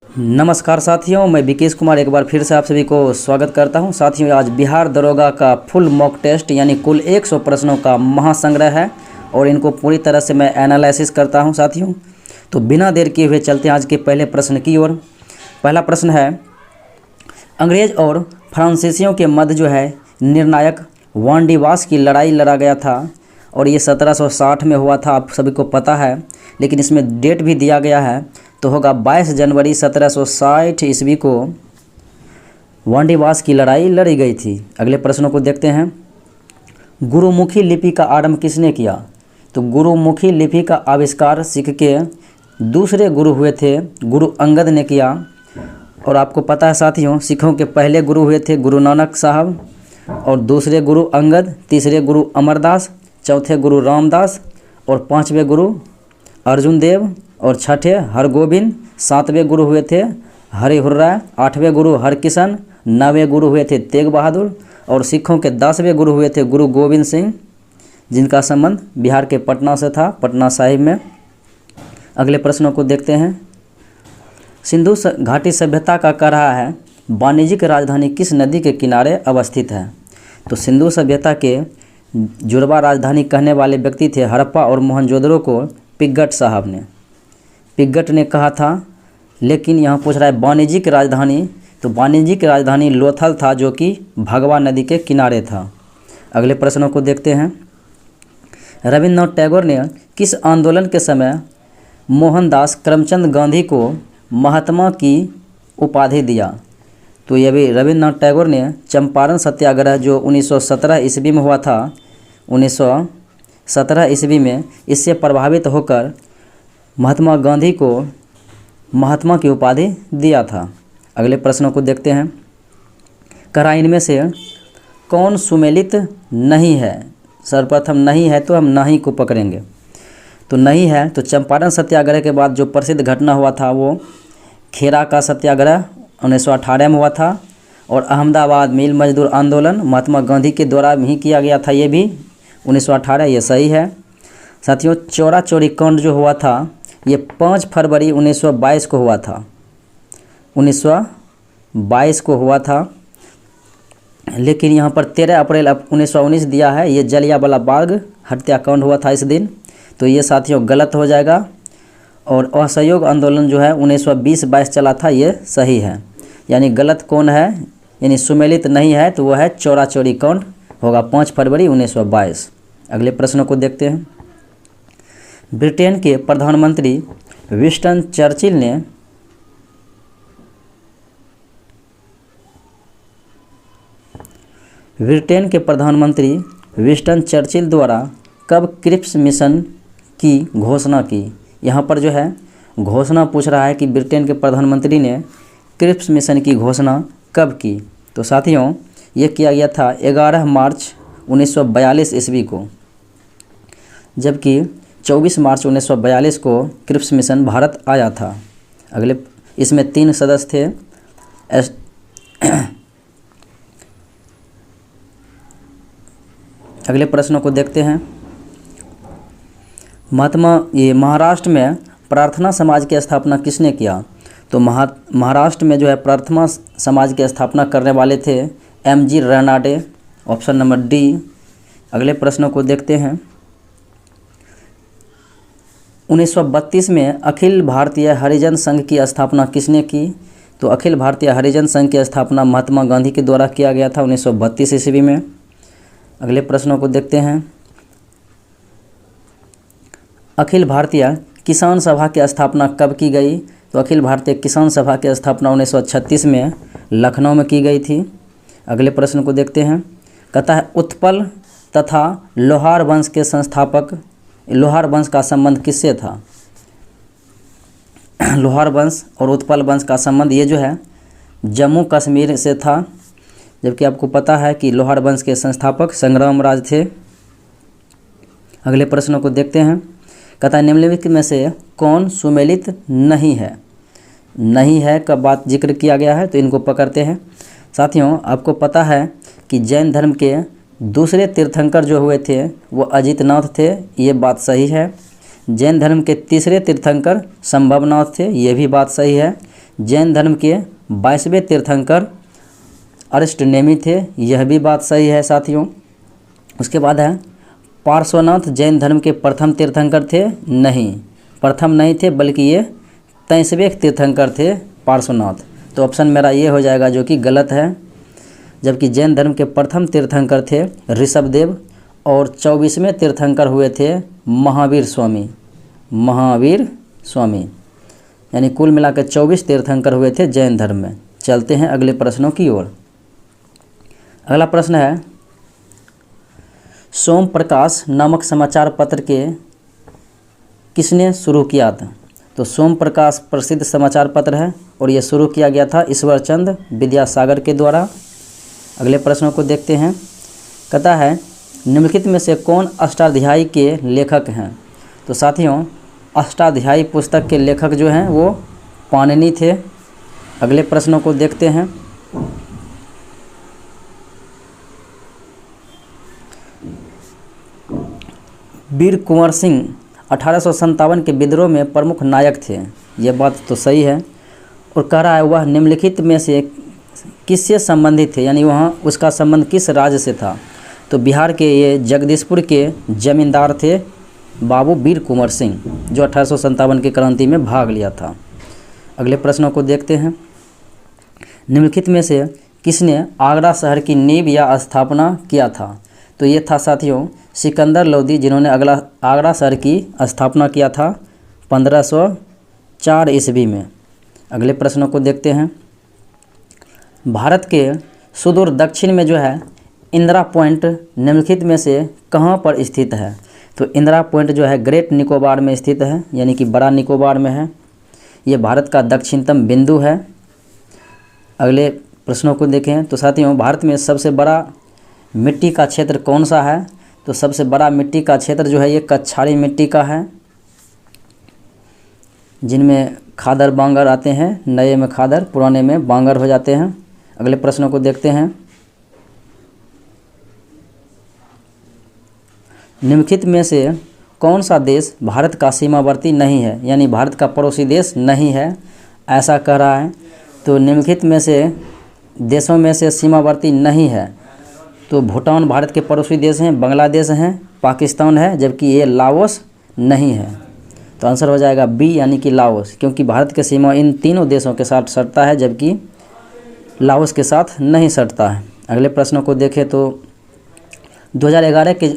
नमस्कार साथियों, मैं विकेश कुमार एक बार फिर से आप सभी को स्वागत करता हूं। साथियों, आज बिहार दरोगा का फुल मॉक टेस्ट यानी कुल 100 प्रश्नों का महासंग्रह है और इनको पूरी तरह से मैं एनालिसिस करता हूं। साथियों, तो बिना देर किए हुए चलते हैं आज के पहले प्रश्न की ओर। पहला प्रश्न है, अंग्रेज और फ्रांसीसियों के मध्य जो है निर्णायक वांडीवास की लड़ाई लड़ा गया था और ये 1760 में हुआ था, आप सभी को पता है, लेकिन इसमें डेट भी दिया गया है तो होगा 22 जनवरी 1760 ईस्वी को वांडीवास की लड़ाई लड़ी गई थी। अगले प्रश्नों को देखते हैं। गुरुमुखी लिपि का आरंभ किसने किया? तो गुरुमुखी लिपि का आविष्कार सिख के दूसरे गुरु हुए थे, गुरु अंगद ने किया। और आपको पता है साथियों, सिखों के पहले गुरु हुए थे गुरु नानक साहब और दूसरे गुरु अंगद, तीसरे गुरु अमरदास, चौथे गुरु रामदास और पांचवें गुरु अर्जुन देव और छठे हरगोविंद, सातवें गुरु हुए थे हरिहुर्राय, आठवें गुरु हरकिशन, नवें गुरु हुए थे तेग बहादुर और सिखों के 10वें गुरु हुए थे गुरु गोविंद सिंह, जिनका संबंध बिहार के पटना से था, पटना साहिब में। अगले प्रश्नों को देखते हैं। सिंधु घाटी सभ्यता का कह रहा है वाणिज्यिक राजधानी किस नदी के किनारे अवस्थित है? तो सिंधु सभ्यता के जुड़वा राजधानी कहने वाले व्यक्ति थे हड़प्पा और मोहनजोदड़ो को पिग्गट साहब ने। पिग्गट ने कहा था, लेकिन यहाँ पूछ रहा है वाणिज्यिक राजधानी, तो वाणिज्यिक राजधानी लोथल था जो कि भगवा नदी के किनारे था। अगले प्रश्नों को देखते हैं। रविन्द्रनाथ टैगोर ने किस आंदोलन के समय मोहनदास करमचंद गांधी को महात्मा की उपाधि दिया? तो ये भी रविन्द्रनाथ टैगोर ने चंपारण सत्याग्रह जो 1917 ईस्वी में हुआ था, 1917 ईस्वी में, इससे प्रभावित होकर महात्मा गांधी को महात्मा की उपाधि दिया था। अगले प्रश्नों को देखते हैं। करा इनमें से कौन सुमेलित नहीं है? सर्वप्रथम नहीं है तो हम नहीं को पकड़ेंगे। तो नहीं है तो चंपारण सत्याग्रह के बाद जो प्रसिद्ध घटना हुआ था वो खेरा का सत्याग्रह 1918 में हुआ था और अहमदाबाद मिल मजदूर आंदोलन महात्मा गांधी के द्वारा ही किया गया था, ये भी 1918, ये सही है। साथियों, चौरा चौरी कांड जो हुआ था ये 5 फरवरी 1922 को हुआ था, 1922 को हुआ था, लेकिन यहाँ पर 13 अप्रैल 1919 दिया है। ये जलियांवाला बाग हत्याकांड हुआ था इस दिन, तो ये साथियों गलत हो जाएगा। और असहयोग आंदोलन जो है 1920-22 चला था, ये सही है। यानी गलत कौन है, यानी सुमेलित नहीं है तो वह है चौरा चौरी कांड, होगा 5 फरवरी 1922। अगले प्रश्नों को देखते हैं। ब्रिटेन के प्रधानमंत्री विंस्टन चर्चिल ने द्वारा कब क्रिप्स मिशन की घोषणा की? यहाँ पर जो है घोषणा पूछ रहा है कि ब्रिटेन के प्रधानमंत्री ने क्रिप्स मिशन की घोषणा कब की? तो साथियों, ये किया गया था 11 मार्च 1942 ईस्वी को, जबकि 24 मार्च 1942 को क्रिप्स मिशन भारत आया था। अगले इसमें 3 सदस्य थे। अगले प्रश्नों को देखते हैं। महाराष्ट्र में प्रार्थना समाज की स्थापना किसने किया? तो महाराष्ट्र में जो है प्रार्थना समाज की स्थापना करने वाले थे MG Ranade, option number D. अगले प्रश्नों को देखते हैं। 1932 में अखिल भारतीय हरिजन संघ की स्थापना किसने की? तो अखिल भारतीय हरिजन संघ की स्थापना महात्मा गांधी के द्वारा किया गया था 1932 ईस्वी में। अगले प्रश्नों को देखते हैं। अखिल भारतीय किसान सभा की स्थापना कब की गई? तो अखिल भारतीय किसान सभा की स्थापना 1936 में लखनऊ में की गई थी। अगले प्रश्न को देखते हैं। कहता है उत्पल तथा लोहार वंश के संस्थापक, लोहार वंश का संबंध किससे था? लोहार वंश और उत्पल वंश का संबंध ये जो है जम्मू कश्मीर से था, जबकि आपको पता है कि लोहार वंश के संस्थापक संग्राम राज थे। अगले प्रश्नों को देखते हैं। कहता है निम्नलिखित में से कौन सुमेलित नहीं है? नहीं है का बात जिक्र किया गया है, तो इनको पकड़ते हैं। साथियों, आपको पता है कि जैन धर्म के दूसरे तीर्थंकर जो हुए थे वो अजितनाथ थे, ये बात सही है। जैन धर्म के तीसरे तीर्थंकर संभवनाथ थे, ये भी बात सही है। जैन धर्म के 22वें तीर्थंकर अरिष्टनेमी थे, यह भी बात सही है साथियों। उसके बाद है पार्श्वनाथ जैन धर्म के प्रथम तीर्थंकर थे, नहीं, प्रथम नहीं थे बल्कि ये 23वें तीर्थंकर थे पार्श्वनाथ। तो ऑप्शन मेरा ये हो जाएगा जो कि गलत है। जबकि जैन धर्म के प्रथम तीर्थंकर थे ऋषभदेव और 24वें तीर्थंकर हुए थे महावीर स्वामी, महावीर स्वामी, यानी कुल मिलाकर 24 तीर्थंकर हुए थे जैन धर्म में। चलते हैं अगले प्रश्नों की ओर। अगला प्रश्न है सोम प्रकाश नामक समाचार पत्र के किसने शुरू किया था? तो सोम प्रकाश प्रसिद्ध समाचार पत्र है और यह शुरू किया गया था ईश्वर चंद्र विद्यासागर के द्वारा। अगले प्रश्नों को देखते हैं। कहता है निम्नलिखित में से कौन अष्टाध्यायी के लेखक हैं? तो साथियों अष्टाध्यायी पुस्तक के लेखक जो हैं वो पाणिनि थे। अगले प्रश्नों को देखते हैं। वीर कुंवर सिंह 1857 के विद्रोह में प्रमुख नायक थे, यह बात तो सही है। और कह रहा है वह निम्नलिखित में से किससे संबंधित थे, यानी वहाँ उसका संबंध किस राज्य से था? तो बिहार के ये जगदीशपुर के जमींदार थे बाबू वीर कुंवर सिंह, जो 1857 की क्रांति में भाग लिया था। अगले प्रश्नों को देखते हैं। निम्नलिखित में से किसने आगरा शहर की नींव या स्थापना किया था? तो ये था साथियों सिकंदर लोदी, जिन्होंने आगरा शहर की स्थापना किया था 1504 ईस्वी में। अगले प्रश्नों को देखते हैं। भारत के सुदूर दक्षिण में जो है इंदिरा पॉइंट निम्नलिखित में से कहाँ पर स्थित है? तो इंदिरा पॉइंट जो है ग्रेट निकोबार में स्थित है, यानी कि बड़ा निकोबार में है। ये भारत का दक्षिणतम बिंदु है। अगले प्रश्नों को देखें। तो साथियों भारत में सबसे बड़ा मिट्टी का क्षेत्र कौन सा है? तो सबसे बड़ा मिट्टी का क्षेत्र जो है ये कछारी मिट्टी का है, जिनमें खादर बांगर आते हैं, नए में खादर पुराने में बांगर हो जाते हैं। अगले प्रश्नों को देखते हैं। निम्नलिखित में से कौन सा देश भारत का सीमावर्ती नहीं है, यानी भारत का पड़ोसी देश नहीं है, ऐसा कह रहा है। तो निम्नलिखित में से देशों में से सीमावर्ती नहीं है तो भूटान भारत के पड़ोसी देश हैं, बांग्लादेश हैं, पाकिस्तान है, जबकि ये लाओस नहीं है। तो आंसर हो जाएगा बी, यानी कि लाओस, क्योंकि भारत के सीमा इन तीनों देशों के साथ सटता है जबकि लाओस के साथ नहीं सटता है। अगले प्रश्नों को देखें तो 2011 के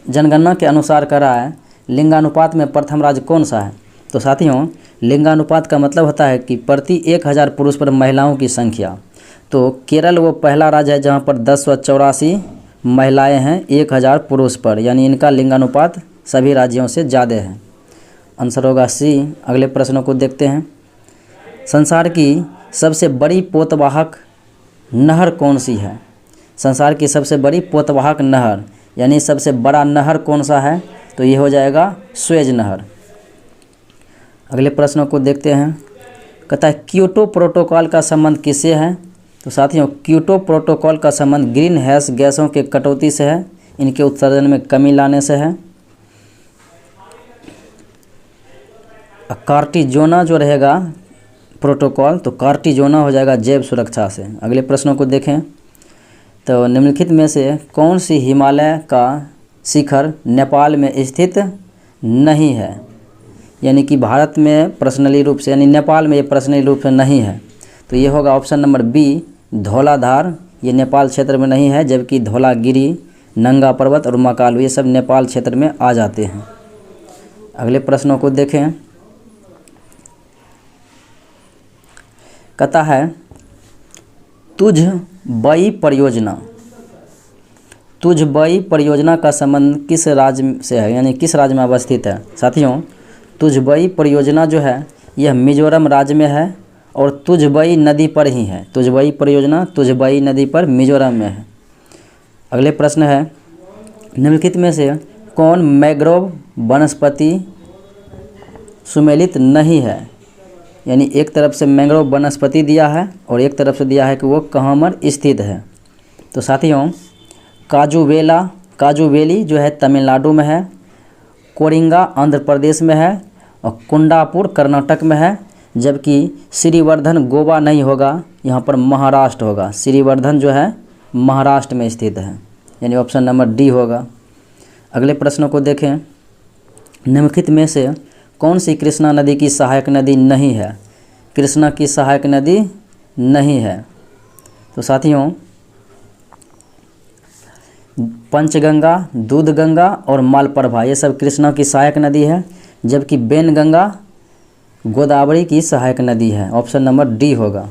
जनगणना के अनुसार कह रहा है लिंगानुपात में प्रथम राज्य कौन सा है? तो साथियों लिंगानुपात का मतलब होता है कि प्रति 1000 पुरुष पर महिलाओं की संख्या। तो केरल वो पहला राज्य है जहाँ पर 1084 महिलाएं हैं 1000 पुरुष पर, यानी इनका लिंगानुपात सभी राज्यों से ज़्यादा है। आंसर होगा सी। अगले प्रश्नों को देखते हैं। संसार की सबसे बड़ी पोतवाहक नहर कौन सी है? संसार की सबसे बड़ी पोतवाहक नहर, यानी सबसे बड़ा नहर कौन सा है? तो ये हो जाएगा स्वेज नहर। अगले प्रश्नों को देखते हैं। कहता है क्योटो प्रोटोकॉल का संबंध किससे है? तो साथियों क्योटो प्रोटोकॉल का संबंध ग्रीन हाउस गैसों के कटौती से है, इनके उत्सर्जन में कमी लाने से है। कार्टिजोना जो रहेगा प्रोटोकॉल, तो कार्टिजोना हो जाएगा जैव सुरक्षा से। अगले प्रश्नों को देखें। तो निम्नलिखित में से कौन सी हिमालय का शिखर नेपाल में स्थित नहीं है, यानी कि भारत में पर्सनली रूप से, यानी नेपाल में ये पर्सनली रूप से नहीं है? तो ये होगा ऑप्शन नंबर बी धौलाधार, ये नेपाल क्षेत्र में नहीं है, जबकि धौलागिरी, नंगा पर्वत और मकालू ये सब नेपाल क्षेत्र में आ जाते हैं। अगले प्रश्नों को देखें। कहता है तुझ बई परियोजना, तुझ बई परियोजना का संबंध किस राज्य से है, यानी किस राज्य में अवस्थित है? साथियों तुझ बई परियोजना जो है यह मिजोरम राज्य में है और तुझबई नदी पर ही है। तुझबई परियोजना तुझबई नदी पर मिजोरम में है। अगले प्रश्न है निम्नलिखित में से कौन मैंग्रोव वनस्पति सुमेलित नहीं है, यानी एक तरफ से मैंग्रोव वनस्पति दिया है और एक तरफ से दिया है कि वो कहाँ पर स्थित है। तो साथियों काजूवेली जो है तमिलनाडु में है, कोरिंगा आंध्र प्रदेश में है और कुंडापुर कर्नाटक में है, जबकि श्रीवर्धन गोवा नहीं होगा, यहाँ पर महाराष्ट्र होगा। श्रीवर्धन जो है महाराष्ट्र में स्थित है, यानी ऑप्शन नंबर डी होगा। अगले प्रश्न को देखें, निम्नलिखित में से कौन सी कृष्णा नदी की सहायक नदी नहीं है? कृष्णा की सहायक नदी नहीं है। तो साथियों, पंचगंगा, दूधगंगा और मालप्रभा ये सब कृष्णा की सहायक नदी है, जबकि बेनगंगा गोदावरी की सहायक नदी है। ऑप्शन नंबर डी होगा।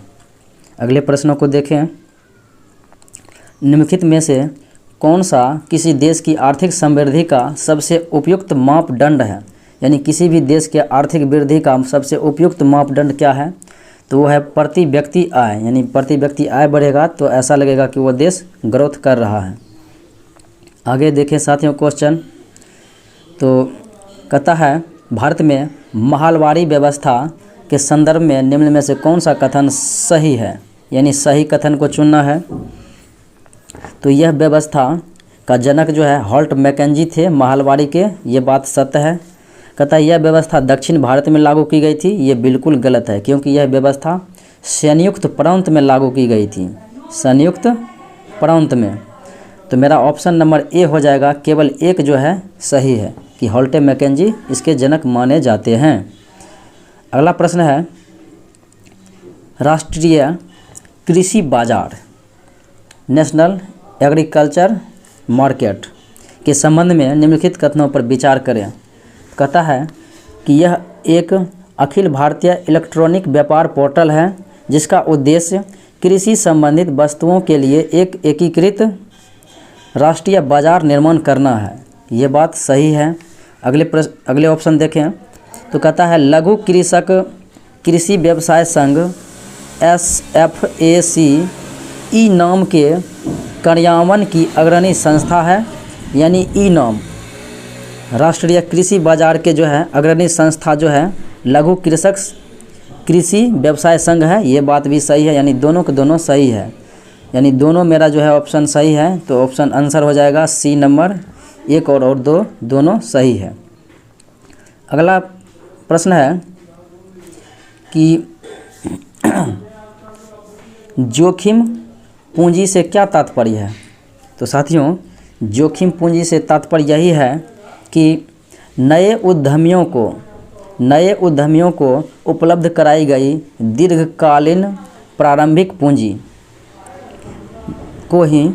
अगले प्रश्नों को देखें, निम्नलिखित में से कौन सा किसी देश की आर्थिक समृद्धि का सबसे उपयुक्त मापदंड है? यानी किसी भी देश के आर्थिक वृद्धि का सबसे उपयुक्त मापदंड क्या है? तो वो है प्रति व्यक्ति आय। यानी प्रति व्यक्ति आय बढ़ेगा तो ऐसा लगेगा कि वो देश ग्रोथ कर रहा है। आगे देखें साथियों क्वेश्चन, तो कहता है भारत में महलवारी व्यवस्था के संदर्भ में निम्न में से कौन सा कथन सही है? यानी सही कथन को चुनना है। तो यह व्यवस्था का जनक जो है हॉल्ट मैकेंजी थे महलवारी के, ये बात सत्य है। कहता है यह व्यवस्था दक्षिण भारत में लागू की गई थी, ये बिल्कुल गलत है, क्योंकि यह व्यवस्था संयुक्त प्रांत में लागू की गई थी, संयुक्त प्रांत में। तो मेरा ऑप्शन नंबर ए हो जाएगा, केवल एक जो है सही है कि हॉल्ट मैकेंजी इसके जनक माने जाते हैं। अगला प्रश्न है, राष्ट्रीय कृषि बाजार नेशनल एग्रीकल्चर मार्केट के संबंध में निम्नलिखित कथनों पर विचार करें। कहता है कि यह एक अखिल भारतीय इलेक्ट्रॉनिक व्यापार पोर्टल है जिसका उद्देश्य कृषि संबंधित वस्तुओं के लिए एक एकीकृत राष्ट्रीय बाजार निर्माण करना है। ये बात सही है। अगले ऑप्शन देखें तो कहता है लघु कृषक कृषि व्यवसाय संघ SFAC ई नाम के कार्यान्वयन की अग्रणी संस्था है। यानी ई नाम राष्ट्रीय कृषि बाजार के जो है अग्रणी संस्था जो है लघु कृषक कृषि व्यवसाय संघ है। ये बात भी सही है, यानी दोनों के दोनों सही है, यानी दोनों मेरा जो है ऑप्शन सही है। तो ऑप्शन आंसर हो जाएगा सी नंबर, 1 और 2 दोनों सही है। अगला प्रश्न है कि जोखिम पूंजी से क्या तात्पर्य है? तो साथियों, जोखिम पूंजी से तात्पर्य यही है कि नए उद्यमियों को उपलब्ध कराई गई दीर्घकालीन प्रारंभिक पूंजी को ही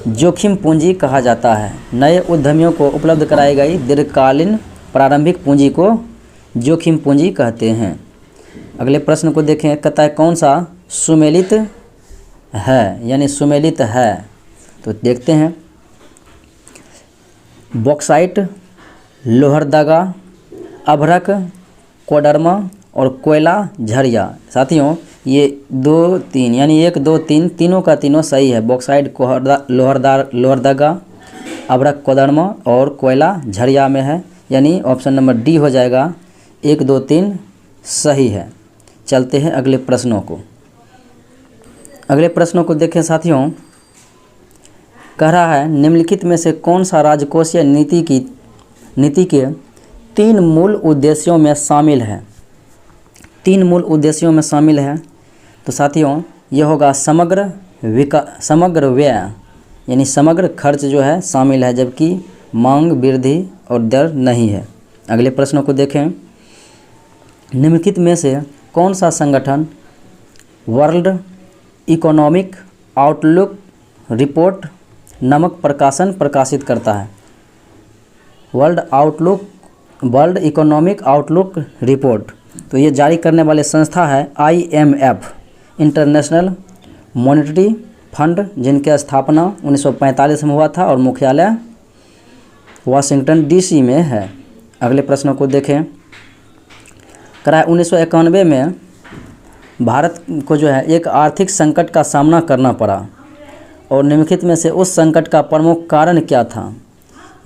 जोखिम पूंजी कहा जाता है। नए उद्यमियों को उपलब्ध कराई गई दीर्घकालीन प्रारंभिक पूंजी को जोखिम पूंजी कहते हैं। अगले प्रश्न को देखें, कहता है कौन सा सुमेलित है? यानी सुमेलित है, तो देखते हैं। बॉक्साइट, लोहरदगा, अभ्रक, कोडरमा और कोयला झरिया। साथियों, ये 2, 3 यानी 1, 2, 3 तीनों का तीनों सही है। बॉक्साइट लोहरदगा, अभ्रक, कोडरमा और कोयला झरिया में है, यानी ऑप्शन नंबर डी हो जाएगा। 1, 2, 3 सही है। चलते हैं अगले प्रश्नों को। अगले प्रश्नों को देखें साथियों, कह रहा है निम्नलिखित में से कौन सा राजकोषीय नीति के 3 मूल उद्देश्यों में शामिल है? 3 मूल उद्देश्यों में शामिल है। तो साथियों, यह होगा समग्र व्यय, यानी समग्र खर्च जो है शामिल है, जबकि मांग वृद्धि और दर नहीं है। अगले प्रश्नों को देखें, निम्नलिखित में से कौन सा संगठन वर्ल्ड इकोनॉमिक आउटलुक रिपोर्ट नामक प्रकाशन प्रकाशित करता है? वर्ल्ड इकोनॉमिक आउटलुक रिपोर्ट, तो ये जारी करने वाले संस्था है IMF इंटरनेशनल मॉनेटरी फंड, जिनकी स्थापना 1945 में हुआ था और मुख्यालय वाशिंगटन DC में है। अगले प्रश्नों को देखें, कराए 1991 में भारत को जो है एक आर्थिक संकट का सामना करना पड़ा और निम्नलिखित में से उस संकट का प्रमुख कारण क्या था?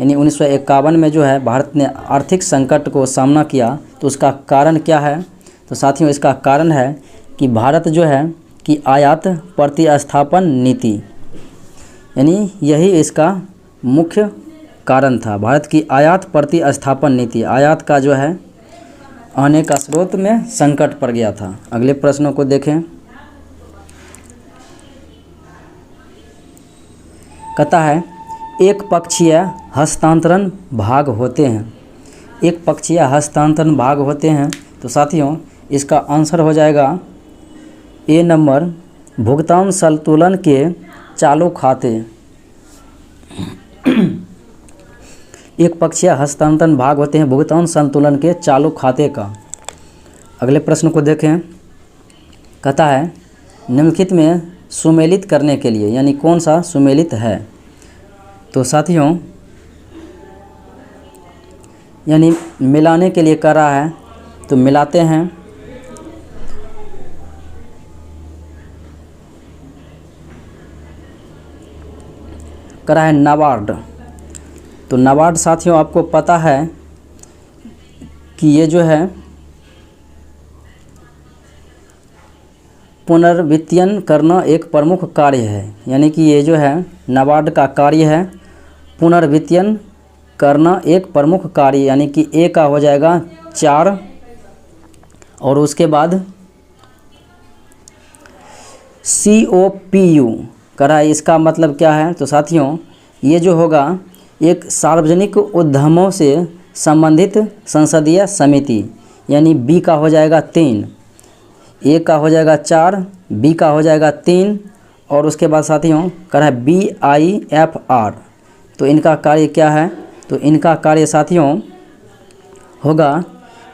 यानी 1951 में जो है भारत ने आर्थिक संकट को सामना किया, तो उसका कारण क्या है? तो साथियों, इसका कारण है कि भारत जो है कि आयात प्रतिस्थापन नीति, यानी यही इसका मुख्य कारण था। भारत की आयात प्रतिस्थापन नीति, आयात का जो है आने का स्रोत में संकट पड़ गया था। अगले प्रश्नों को देखें। कहता है एक पक्षीय हस्तांतरण भाग होते हैं। एक पक्षीय हस्तांतरण भाग होते हैं। तो साथियों इसका आंसर हो जाएगा ए नंबर, भुगतान संतुलन के चालू खाते। एक पक्षीय हस्तांतरण भाग होते हैं भुगतान संतुलन के चालू खाते का। अगले प्रश्न को देखें। कहता है निम्नलिखित में सुमेलित करने के लिए यानी कौन सा सुमेलित है। तो साथियों यानी मिलाने के लिए कर रहा है, तो मिलाते हैं। करा है नाबार्ड। तो नाबार्ड साथियों आपको पता है कि ये जो है पुनर्वितरण करना एक प्रमुख कार्य है। यानी कि ये जो है नाबार्ड का कार्य है पुनर्वितरण करना एक प्रमुख कार्य। यानी कि ए का हो जाएगा 4 और उसके बाद COPU करा। इसका मतलब क्या है। तो साथियों ये जो होगा एक सार्वजनिक उद्यमों से संबंधित संसदीय समिति। यानी बी का हो जाएगा 3, ए का हो जाएगा 4, बी का हो जाएगा 3 और उसके बाद साथियों करा है BIFR। तो इनका कार्य क्या है। तो इनका कार्य साथियों होगा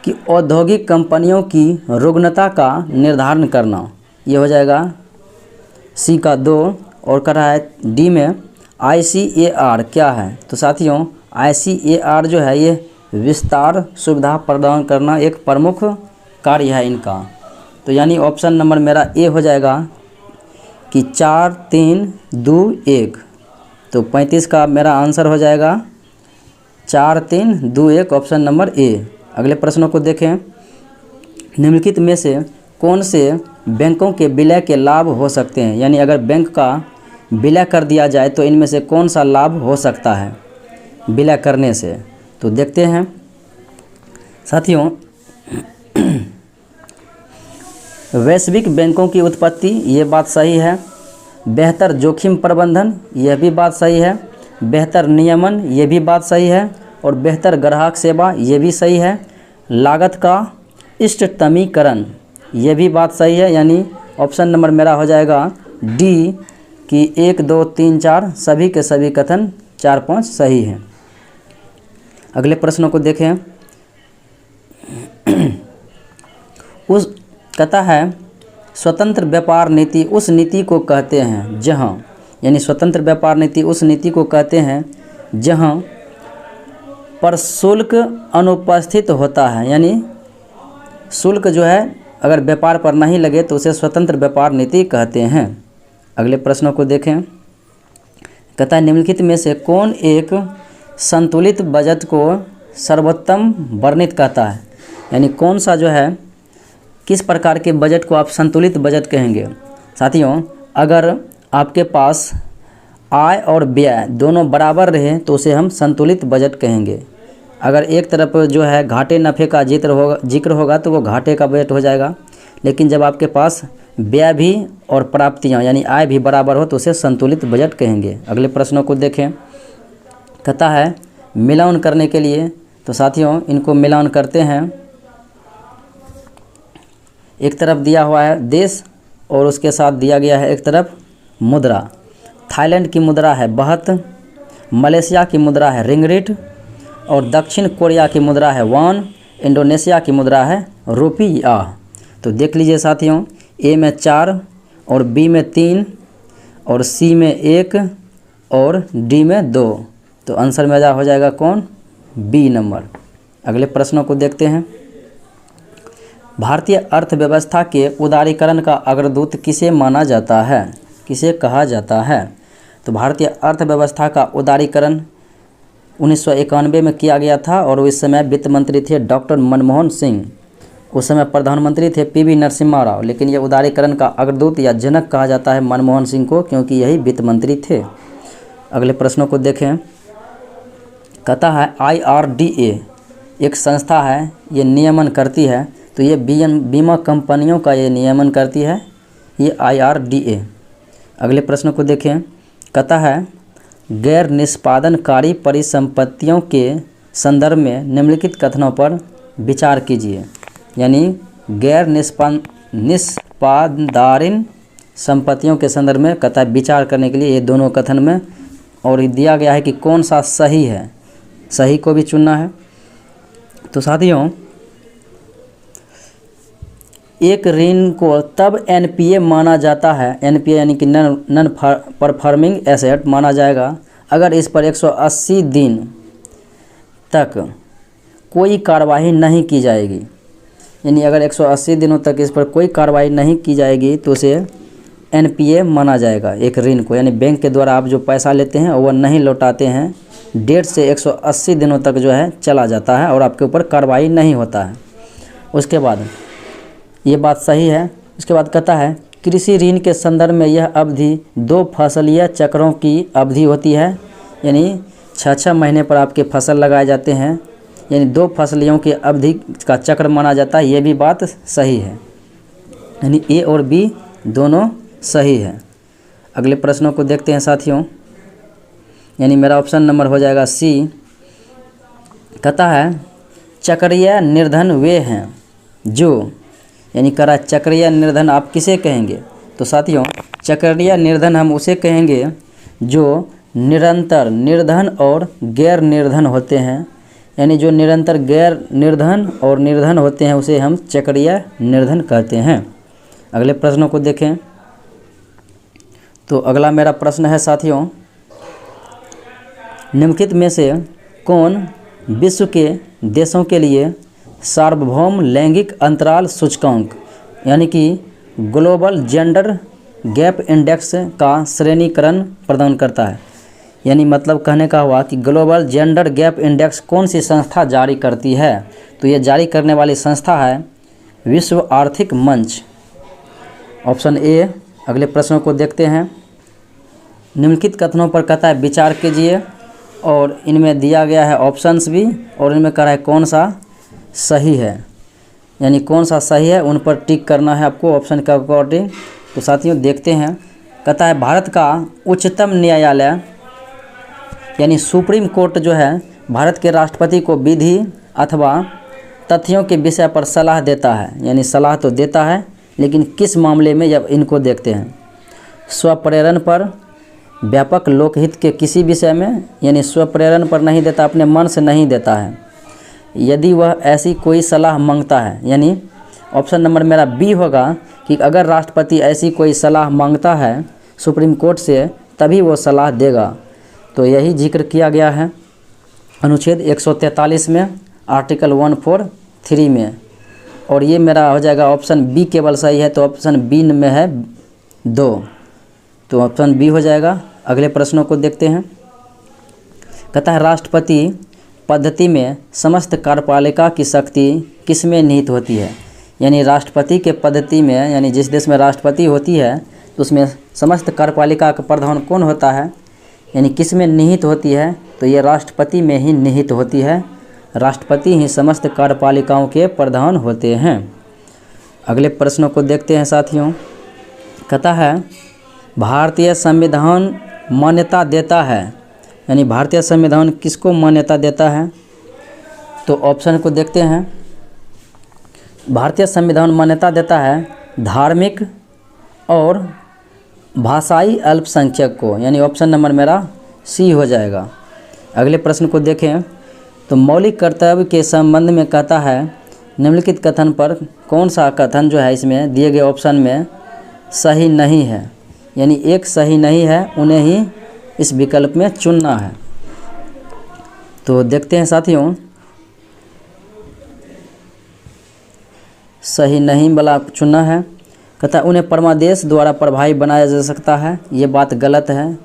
कि औद्योगिक कंपनियों की रुग्णता का निर्धारण करना। ये हो जाएगा सी का 2 और करा है डी में ICAR क्या है। तो साथियों ICAR जो है ये विस्तार सुविधा प्रदान करना एक प्रमुख कार्य है इनका। तो यानी ऑप्शन नंबर मेरा ए हो जाएगा कि 4 3 2 1। तो 35 का मेरा आंसर हो जाएगा 4 3 2 1 ऑप्शन नंबर ए। अगले प्रश्नों को देखें। निम्नलिखित में से कौन से बैंकों के विलय के लाभ हो सकते हैं। यानी अगर बैंक का विलय कर दिया जाए तो इनमें से कौन सा लाभ हो सकता है विलय करने से। तो देखते हैं साथियों वैश्विक बैंकों की उत्पत्ति, ये बात सही है। बेहतर जोखिम प्रबंधन, यह भी बात सही है। बेहतर नियमन, ये भी बात सही है। और बेहतर ग्राहक सेवा, ये भी सही है। लागत का इष्टतमीकरण, ये भी बात सही है। यानी ऑप्शन नंबर मेरा हो जाएगा डी कि 1 2 3 4 सभी के सभी कथन 4 5 सही हैं। अगले प्रश्नों को देखें। उस कहता है स्वतंत्र व्यापार नीति उस नीति को कहते हैं जहां, यानी स्वतंत्र व्यापार नीति उस नीति को कहते हैं जहां पर शुल्क अनुपस्थित होता है। यानी शुल्क जो है अगर व्यापार पर नहीं लगे तो उसे स्वतंत्र व्यापार नीति कहते हैं। अगले प्रश्नों को देखें। कहता है निम्नलिखित में से कौन एक संतुलित बजट को सर्वोत्तम वर्णित कहता है। यानी कौन सा जो है किस प्रकार के बजट को आप संतुलित बजट कहेंगे। साथियों अगर आपके पास आय और व्यय दोनों बराबर रहे तो उसे हम संतुलित बजट कहेंगे। अगर एक तरफ जो है घाटे नफ़े का जिक्र होगा तो वो घाटे का बजट हो जाएगा। लेकिन जब आपके पास व्यय भी और प्राप्तियाँ यानी आय भी बराबर हो तो उसे संतुलित बजट कहेंगे। अगले प्रश्नों को देखें। कहता है मिलान करने के लिए। तो साथियों इनको मिलान करते हैं। एक तरफ दिया हुआ है देश और उसके साथ दिया गया है एक तरफ मुद्रा। थाईलैंड की मुद्रा है बहत, मलेशिया की मुद्रा है रिंगरिट और दक्षिण कोरिया की मुद्रा है वॉन, इंडोनेशिया की मुद्रा है रुपया। तो देख लीजिए साथियों ए में 4 और बी में 3 और सी में 1 और डी में 2। तो आंसर मेरा हो जाएगा कौन, बी नंबर। अगले प्रश्नों को देखते हैं। भारतीय अर्थव्यवस्था के उदारीकरण का अग्रदूत किसे माना जाता है, किसे कहा जाता है। तो भारतीय अर्थव्यवस्था का उदारीकरण 1991 में किया गया था और उस समय वित्त मंत्री थे डॉक्टर मनमोहन सिंह। उस समय प्रधानमंत्री थे PV नरसिम्हा राव। लेकिन यह उदारीकरण का अग्रदूत या जनक कहा जाता है मनमोहन सिंह को, क्योंकि यही वित्त मंत्री थे। अगले प्रश्नों को देखें। कहता है IRDA एक संस्था है, ये नियमन करती है, तो ये बीमा कंपनियों का ये नियमन करती है, ये IRDA। अगले प्रश्न को देखें, कहता है गैर निष्पादनकारी परिसंपत्तियों के संदर्भ में निम्नलिखित कथनों पर विचार कीजिए। यानी गैर निष्पादनकारी संपत्तियों के संदर्भ में कहता है विचार करने के लिए ये दोनों कथन में, और दिया गया है कि कौन सा सही है, सही को भी चुनना है। तो साथियों, एक ऋण को तब NPA माना जाता है, NPA यानी कि नॉन परफॉर्मिंग एसेट माना जाएगा, अगर इस पर 180 दिन तक कोई कार्रवाई नहीं की जाएगी। यानी अगर 180 दिनों तक इस पर कोई कार्रवाई नहीं की जाएगी तो उसे NPA माना जाएगा एक ऋण को। यानी बैंक के द्वारा आप जो पैसा लेते हैं वो नहीं लौटाते हैं, डेट से 180 दिनों तक जो है चला जाता है और आपके ऊपर कार्रवाई नहीं होता है। उसके बाद ये बात सही है। उसके बाद कहता है कृषि ऋण के संदर्भ में यह अवधि 2 फसलीय चक्रों की अवधि होती है। यानी 6-6 महीने पर आपके फसल लगाए जाते हैं, यानी 2 फसलियों की अवधि का चक्र माना जाता है। ये भी बात सही है, यानी A और B दोनों सही है। अगले प्रश्नों को देखते हैं साथियों, यानी मेरा ऑप्शन नंबर हो जाएगा C। कहता है चक्रीय निर्धन वे हैं जो, यानी करा चक्रीय निर्धन आप किसे कहेंगे? तो साथियों, चक्रीय निर्धन हम उसे कहेंगे जो निरंतर निर्धन और गैर निर्धन होते हैं। यानी जो निरंतर गैर निर्धन और निर्धन होते हैं उसे हम चक्रीय निर्धन कहते हैं। अगले प्रश्नों को देखें, तो अगला मेरा प्रश्न है साथियों, निम्नलिखित में से कौन विश्व के देशों के लिए सार्वभौम लैंगिक अंतराल सूचकांक यानी कि ग्लोबल जेंडर गैप इंडेक्स का श्रेणीकरण प्रदान करता है? यानी मतलब कहने का हुआ कि ग्लोबल जेंडर गैप इंडेक्स कौन सी संस्था जारी करती है? तो ये जारी करने वाली संस्था है विश्व आर्थिक मंच, ऑप्शन ए। अगले प्रश्नों को देखते हैं, निम्नलिखित कथनों पर कहता है विचार कीजिए, और इनमें दिया गया है ऑप्शंस भी, और इनमें कह रहा है कौन सा सही है, यानी कौन सा सही है उन पर टिक करना है आपको ऑप्शन के अकॉर्डिंग। तो साथियों देखते हैं, कहता है भारत का उच्चतम न्यायालय यानी सुप्रीम कोर्ट जो है भारत के राष्ट्रपति को विधि अथवा तथ्यों के विषय पर सलाह देता है। यानी सलाह तो देता है, लेकिन किस मामले में, जब इनको देखते हैं स्वप्रेरण पर, व्यापक लोकहित के किसी विषय में, यानी स्वप्रेरण पर नहीं देता, अपने मन से नहीं देता है। यदि वह ऐसी कोई सलाह मांगता है, यानी ऑप्शन नंबर मेरा बी होगा कि अगर राष्ट्रपति ऐसी कोई सलाह मांगता है सुप्रीम कोर्ट से तभी वो सलाह देगा। तो यही जिक्र किया गया है अनुच्छेद 143 में, आर्टिकल 143 में, और ये मेरा हो जाएगा ऑप्शन बी केवल सही है। तो ऑप्शन बी में है 2, तो ऑप्शन बी हो जाएगा। अगले प्रश्नों को देखते हैं, कहता है राष्ट्रपति पद्धति में समस्त कार्यपालिका की शक्ति किसमें निहित होती है? यानी राष्ट्रपति के पद्धति में, यानी जिस देश में राष्ट्रपति होती है तो उसमें समस्त कार्यपालिका का प्रधान कौन होता है, यानी किस में निहित होती है? तो ये राष्ट्रपति में ही निहित होती है। राष्ट्रपति ही समस्त कार्यपालिकाओं के प्रधान होते हैं। अगले प्रश्नों को देखते हैं साथियों, कहता है भारतीय संविधान मान्यता देता है, यानी भारतीय संविधान किसको मान्यता देता है? तो ऑप्शन को देखते हैं, भारतीय संविधान मान्यता देता है धार्मिक और भाषाई अल्पसंख्यक को, यानी ऑप्शन नंबर मेरा सी हो जाएगा। अगले प्रश्न को देखें, तो मौलिक कर्तव्य के संबंध में कहता है निम्नलिखित कथन पर कौन सा कथन जो है इसमें दिए गए ऑप्शन में सही नहीं है? यानी एक सही नहीं है, उन्हें ही इस विकल्प में चुनना है। तो देखते हैं साथियों, सही नहीं वाला चुनना है। कहता है उन्हें परमादेश द्वारा प्रभावी बनाया जा सकता है, ये बात गलत है।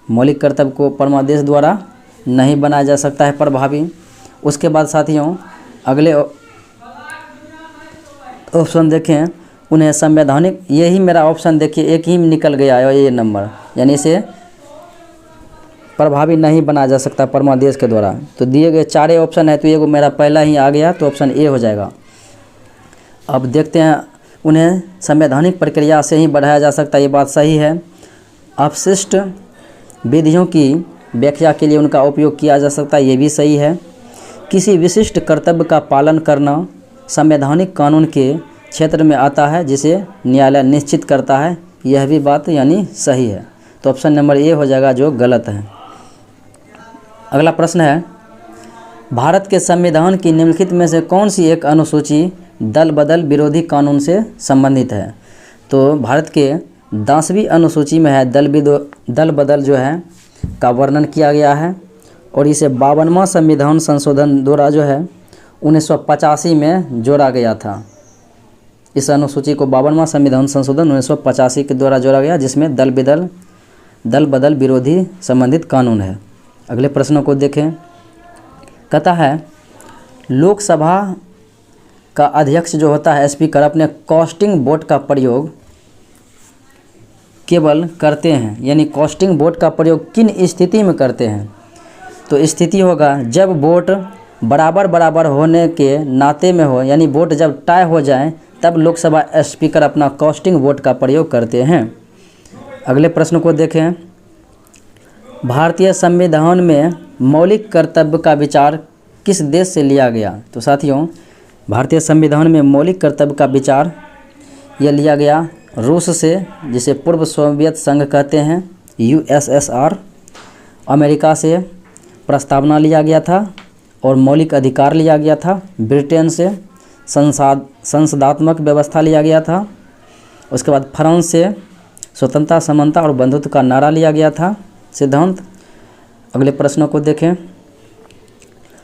मौलिक कर्तव्य को परमादेश द्वारा नहीं बनाया जा सकता है प्रभावी। उसके बाद साथियों अगले ऑप्शन देखें, उन्हें संवैधानिक, यही मेरा ऑप्शन देखिए एक ही निकल गया है ये नंबर, यानी इसे प्रभावी नहीं बनाया जा सकता परमादेश के द्वारा। तो दिए गए चारे ऑप्शन है, तो ये मेरा पहला ही आ गया, तो ऑप्शन ए हो जाएगा। अब देखते हैं, उन्हें संवैधानिक प्रक्रिया से ही बढ़ाया जा सकता है, ये बात सही है। अपशिष्ट विधियों की व्याख्या के लिए उनका उपयोग किया जा सकता है, ये भी सही है। किसी विशिष्ट कर्तव्य का पालन करना संवैधानिक कानून के क्षेत्र में आता है जिसे न्यायालय निश्चित करता है, यह भी बात यानी सही है। तो ऑप्शन नंबर ए हो जाएगा जो गलत है। अगला प्रश्न है, भारत के संविधान की निम्नलिखित में से कौन सी एक अनुसूची दल बदल विरोधी कानून से संबंधित है? तो भारत के 10वीं अनुसूची में है दल बदल जो है का वर्णन किया गया है, और इसे 52वां संविधान संशोधन द्वारा जो है 1985 में जोड़ा गया था। इस अनुसूची को 52वां संविधान संशोधन 1985 के द्वारा जोड़ा गया, जिसमें दल बदल विरोधी संबंधित कानून है। अगले प्रश्नों को देखें। कहता है, लोकसभा का अध्यक्ष जो होता है स्पीकर अपने कास्टिंग वोट का प्रयोग केवल करते हैं, यानी कास्टिंग वोट का प्रयोग किन स्थिति में करते हैं? तो स्थिति होगा जब वोट बराबर होने के नाते में हो, यानी वोट जब टाई हो जाए तब लोकसभा स्पीकर अपना कास्टिंग वोट का प्रयोग करते हैं। अगले प्रश्न को देखें। भारतीय संविधान में मौलिक कर्तव्य का विचार किस देश से लिया गया? तो साथियों, भारतीय संविधान में मौलिक कर्तव्य का विचार यह लिया गया रूस से, जिसे पूर्व सोवियत संघ कहते हैं, USSR। अमेरिका से प्रस्तावना लिया गया था, और मौलिक अधिकार लिया गया था। ब्रिटेन से संसदात्मक व्यवस्था लिया गया था। उसके बाद फ्रांस से स्वतंत्रता, समानता और बंधुत्व का नारा लिया गया था, सिद्धांत। अगले प्रश्नों को देखें।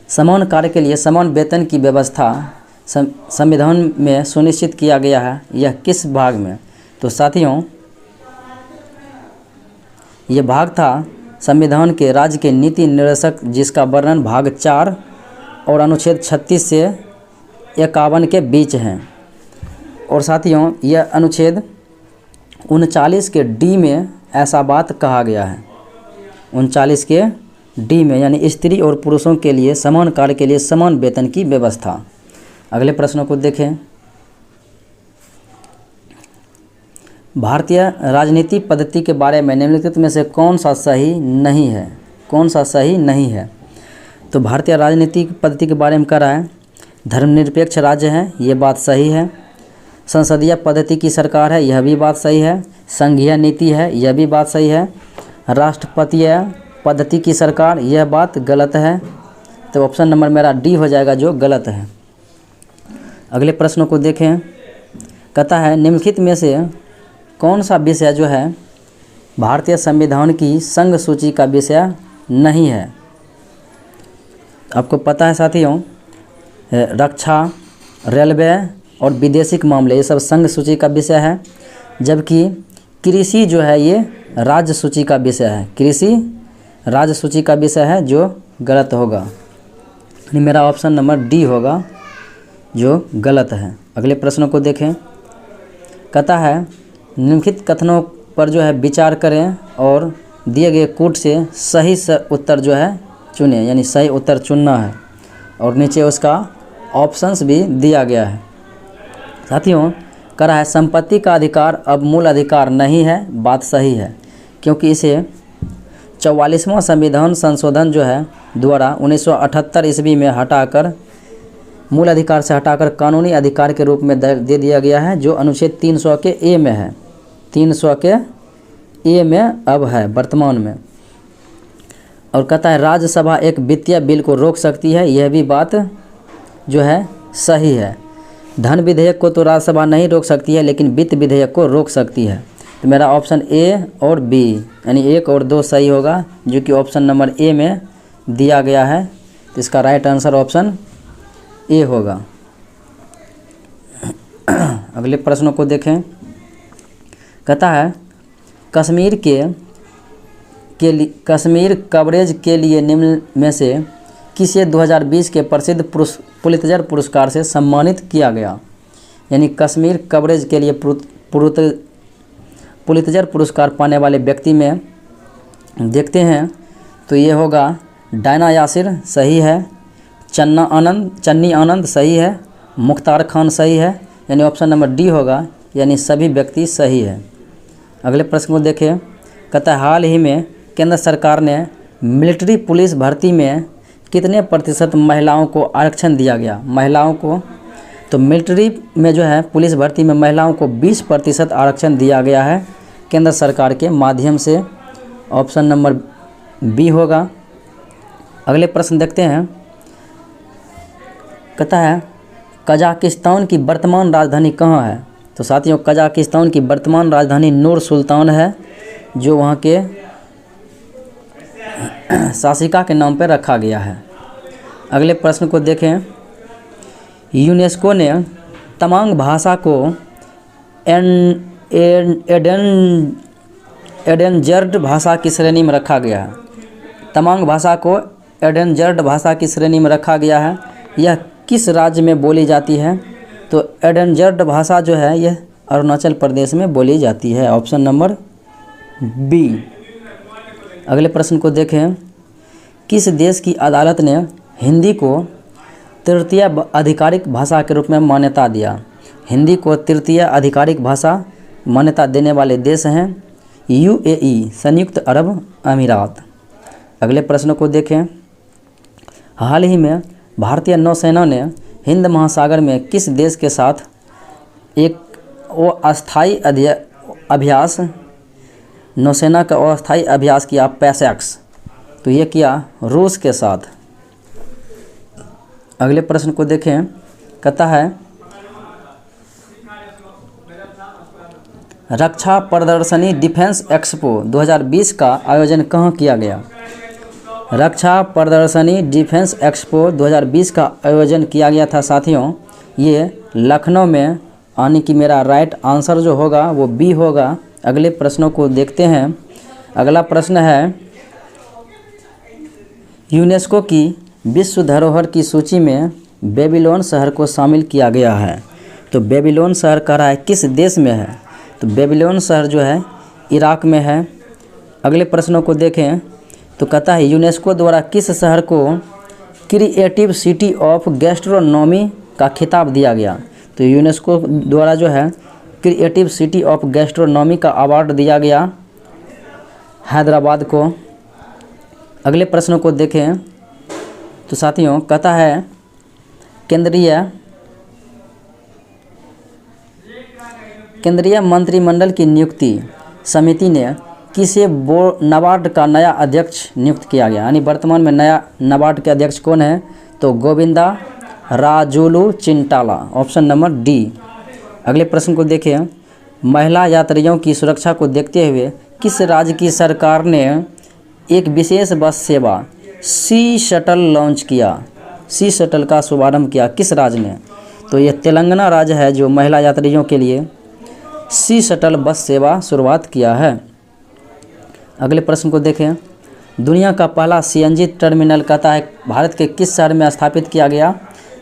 समान कार्य के लिए समान वेतन की व्यवस्था संविधान में सुनिश्चित किया गया है, यह किस भाग में? तो साथियों, यह भाग था संविधान के राज्य के नीति निर्देशक, जिसका वर्णन भाग 4 और अनुच्छेद 36 से 51 के बीच है। और साथियों, यह अनुच्छेद 39 के डी में ऐसा बात कहा गया है। 39 के डी में, यानी स्त्री और पुरुषों के लिए समान कार्य के लिए समान वेतन की व्यवस्था। अगले प्रश्नों को देखें। भारतीय राजनीति पद्धति के बारे में निम्नलिखित में से कौन सा सही नहीं है? कौन सा सही नहीं है? तो भारतीय राजनीतिक पद्धति के बारे में कह रहा है धर्मनिरपेक्ष राज्य है, ये बात सही है। संसदीय पद्धति की सरकार है, यह भी बात सही है। संघीय नीति है, यह भी बात सही है। राष्ट्रपतीय पद्धति की सरकार, यह बात गलत है। तो ऑप्शन नंबर मेरा डी हो जाएगा जो गलत है। अगले प्रश्नों को देखें। कहता है, निम्नलिखित में से कौन सा विषय जो है भारतीय संविधान की संघ सूची का विषय नहीं है? आपको पता है साथियों, रक्षा, रेलवे और विदेशिक मामले, ये सब संघ सूची का विषय है, जबकि कृषि जो है ये राज्य सूची का विषय है। कृषि राज्य सूची का विषय है, जो गलत होगा। यानी मेरा ऑप्शन नंबर डी होगा जो गलत है। अगले प्रश्नों को देखें। कहता है, निम्नलिखित कथनों पर जो है विचार करें और दिए गए कूट से सही उत्तर जो है चुनें, यानी सही उत्तर चुनना है। और नीचे उसका ऑप्शंस भी दिया गया है। साथियों, कह रहा है संपत्ति का अधिकार अब मूल अधिकार नहीं है, बात सही है, क्योंकि इसे 44वां संविधान संशोधन जो है द्वारा 1978 ईस्वी में हटाकर मूल अधिकार से हटाकर कानूनी अधिकार के रूप में दे दिया गया है, जो अनुच्छेद 300 के ए में है। 300 के ए में अब है वर्तमान में। और कहता है राज्यसभा एक वित्तीय बिल को रोक सकती है, यह भी बात जो है सही है। धन विधेयक को तो राज्यसभा नहीं रोक सकती है, लेकिन वित्त विधेयक को रोक सकती है। तो मेरा ऑप्शन ए और बी, यानी 1 और 2 सही होगा, जो कि ऑप्शन नंबर ए में दिया गया है। तो इसका राइट आंसर ऑप्शन ए होगा। अगले प्रश्नों को देखें। कहता है कश्मीर कवरेज के लिए निम्न में से किसे 2020 के प्रसिद्ध पुलित्जर पुरस्कार से सम्मानित किया गया? यानी कश्मीर कवरेज के लिए पुलित्जर पुरस्कार पाने वाले व्यक्ति में देखते हैं तो ये होगा डायना यासिर सही है, चन्नी आनंद सही है, मुख्तार खान सही है, यानी ऑप्शन नंबर डी होगा, यानी सभी व्यक्ति सही है। अगले प्रश्न को देखें, कहता है हाल ही में केंद्र सरकार ने मिलिट्री पुलिस भर्ती में कितने प्रतिशत महिलाओं को आरक्षण दिया गया? महिलाओं को, तो मिलिट्री में जो है पुलिस भर्ती में महिलाओं को 20% आरक्षण दिया गया है केंद्र सरकार के माध्यम से। ऑप्शन नंबर बी होगा। अगले प्रश्न देखते हैं, कहता है कजाकिस्तान की वर्तमान राजधानी कहाँ है? तो साथियों कजाकिस्तान की वर्तमान राजधानी नूर सुल्तान है, जो वहाँ के शासिका के नाम पर रखा गया है। अगले प्रश्न को देखें, यूनेस्को ने तमांग भाषा को एंडेंजर्ड भाषा की श्रेणी में रखा गया है। तमांग भाषा को एंडेंजर्ड भाषा की श्रेणी में रखा गया है। यह किस राज्य में बोली जाती है? तो एंडेंजर्ड भाषा जो है यह अरुणाचल प्रदेश में बोली जाती है। Option number B. अगले प्रश्न को देखें, किस देश की अदालत ने हिंदी को तृतीय आधिकारिक भाषा के रूप में मान्यता दिया? हिंदी को तृतीय आधिकारिक भाषा मान्यता देने वाले देश हैं यूएई, संयुक्त अरब अमीरात। अगले प्रश्न को देखें, हाल ही में भारतीय नौसेना ने हिंद महासागर में किस देश के साथ एक अस्थायी अभ्यास, नौसेना का अस्थायी अभ्यास किया, पैसेक्स? तो ये किया रूस के साथ। अगले प्रश्न को देखें, कहता है रक्षा प्रदर्शनी डिफेंस एक्सपो 2020 का आयोजन कहाँ किया गया? रक्षा प्रदर्शनी डिफेंस एक्सपो 2020 का आयोजन किया गया था साथियों, ये लखनऊ में, यानी कि मेरा राइट आंसर जो होगा वो बी होगा। अगले प्रश्नों को देखते हैं। अगला प्रश्न है, यूनेस्को की विश्व धरोहर की सूची में बेबीलोन शहर को शामिल किया गया है। तो बेबीलोन शहर कह रहा है किस देश में है? तो बेबीलोन शहर जो है इराक में है। अगले प्रश्नों को देखें, तो कहता है यूनेस्को द्वारा किस शहर को क्रिएटिव सिटी ऑफ गैस्ट्रोनॉमी का खिताब दिया गया? तो यूनेस्को द्वारा जो है क्रिएटिव सिटी ऑफ गैस्ट्रोनॉमी का अवार्ड दिया गया हैदराबाद को। अगले प्रश्नों को देखें, तो साथियों कहता है केंद्रीय मंत्रिमंडल की नियुक्ति समिति ने किसे नाबार्ड का नया अध्यक्ष नियुक्त किया गया? यानी वर्तमान में नया नाबार्ड के अध्यक्ष कौन है? तो Govinda Rajulu Chintala. Option number D. अगले प्रश्न को देखें, महिला यात्रियों की सुरक्षा को देखते हुए किस राज्य की सरकार ने एक विशेष बस सेवा सी शटल लॉन्च किया? सी शटल का शुभारंभ किया किस राज्य ने? तो यह तेलंगाना राज्य है जो महिला यात्रियों के लिए सी शटल बस सेवा शुरुआत किया है। अगले प्रश्न को देखें, दुनिया का पहला सीएनजी टर्मिनल कहता है भारत के किस शहर में स्थापित किया गया?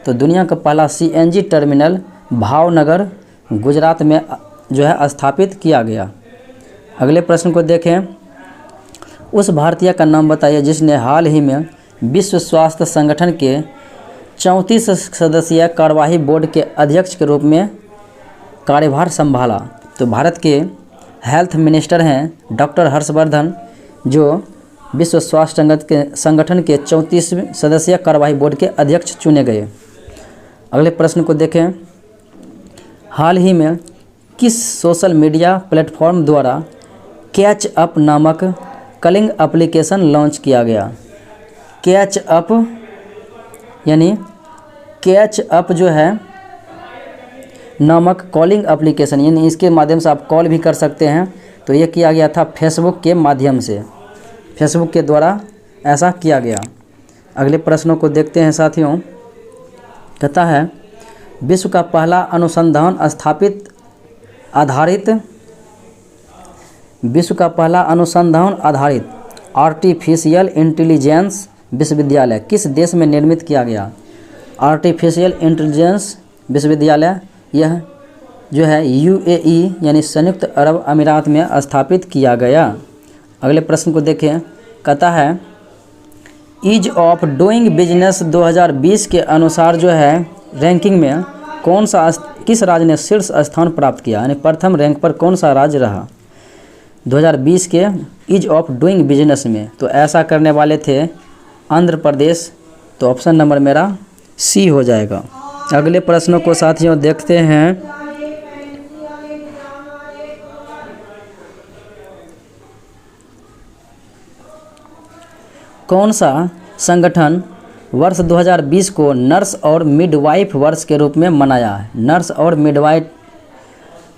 तो दुनिया का पहला सीएनजी टर्मिनल भावनगर गुजरात में जो है स्थापित किया गया। अगले प्रश्न को देखें, उस भारतीय का नाम बताइए जिसने हाल ही में विश्व स्वास्थ्य संगठन के 34 सदस्यीय कार्यवाही बोर्ड के अध्यक्ष के रूप में कार्यभार संभाला। तो भारत के हेल्थ मिनिस्टर हैं डॉक्टर हर्षवर्धन, जो विश्व स्वास्थ्य संगठन के 34 सदस्यीय कार्यवाही बोर्ड के अध्यक्ष चुने गए। अगले प्रश्न को देखें, हाल ही में किस सोशल मीडिया प्लेटफॉर्म द्वारा कैच अप नामक कलिंग एप्लीकेशन लॉन्च किया गया? कैच अप यानी कैच अप जो है नामक कॉलिंग एप्लीकेशन, यानी इसके माध्यम से आप कॉल भी कर सकते हैं। तो ये किया गया था फेसबुक के माध्यम से, फेसबुक के द्वारा ऐसा किया गया। अगले प्रश्नों को देखते हैं साथियों, कहता है विश्व का पहला अनुसंधान आधारित आर्टिफिशियल इंटेलिजेंस विश्वविद्यालय किस देश में निर्मित किया गया? आर्टिफिशियल इंटेलिजेंस विश्वविद्यालय यह जो है यूएई यानी संयुक्त अरब अमीरात में स्थापित किया गया। अगले प्रश्न को देखें, कहता है ईज ऑफ डूइंग बिजनेस 2020 के अनुसार जो है रैंकिंग में किस राज्य ने शीर्ष स्थान प्राप्त किया, यानी प्रथम रैंक पर कौन सा राज्य रहा 2020 के ईज ऑफ डूइंग बिजनेस में? तो ऐसा करने वाले थे आंध्र प्रदेश। तो ऑप्शन नंबर मेरा सी हो जाएगा। अगले प्रश्नों को साथियों देखते हैं। कौन सा संगठन वर्ष 2020 को नर्स और मिडवाइफ वर्ष के रूप में मनाया है? नर्स और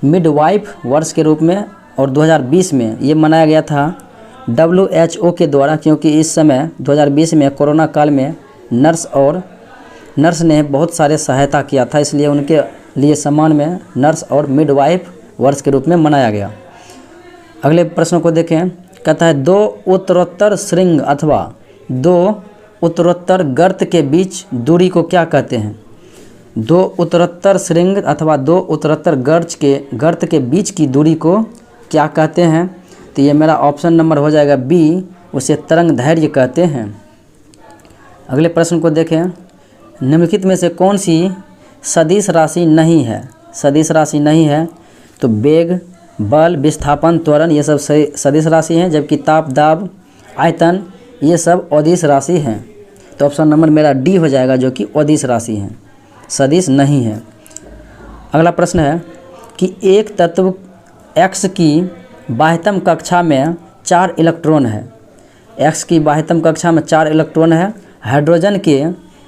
मिडवाइफ वर्ष के रूप में और 2020 में ये मनाया गया था WHO के द्वारा, क्योंकि इस समय 2020 में कोरोना काल में नर्स ने बहुत सारे सहायता किया था, इसलिए उनके लिए सम्मान में नर्स और मिडवाइफ वर्ष के रूप में मनाया गया। अगले प्रश्न को देखें। कहता है दो उत्तरोत्तर श्रृंग अथवा दो उत्तरोत्तर गर्त के बीच दूरी को क्या कहते हैं? दो उत्तरोत्तर श्रृंग अथवा दो उत्तरोत्तर गर्त के बीच की दूरी को क्या कहते हैं? तो ये मेरा ऑप्शन नंबर हो जाएगा बी, उसे तरंग दैर्घ्य कहते हैं। अगले प्रश्न को देखें। निम्नलिखित में से कौन सी सदिश राशि नहीं है? सदिश राशि नहीं है तो वेग, बल, विस्थापन, त्वरण ये सब सदिश राशि हैं, जबकि ताप, दाब, आयतन ये सब अदिश राशि हैं। तो ऑप्शन नंबर मेरा डी हो जाएगा, जो कि अदिश राशि हैं, सदिश नहीं है। अगला प्रश्न है कि एक तत्व X की बाह्यतम कक्षा में 4 इलेक्ट्रॉन है। X की बाह्यतम कक्षा में 4 इलेक्ट्रॉन है। हाइड्रोजन के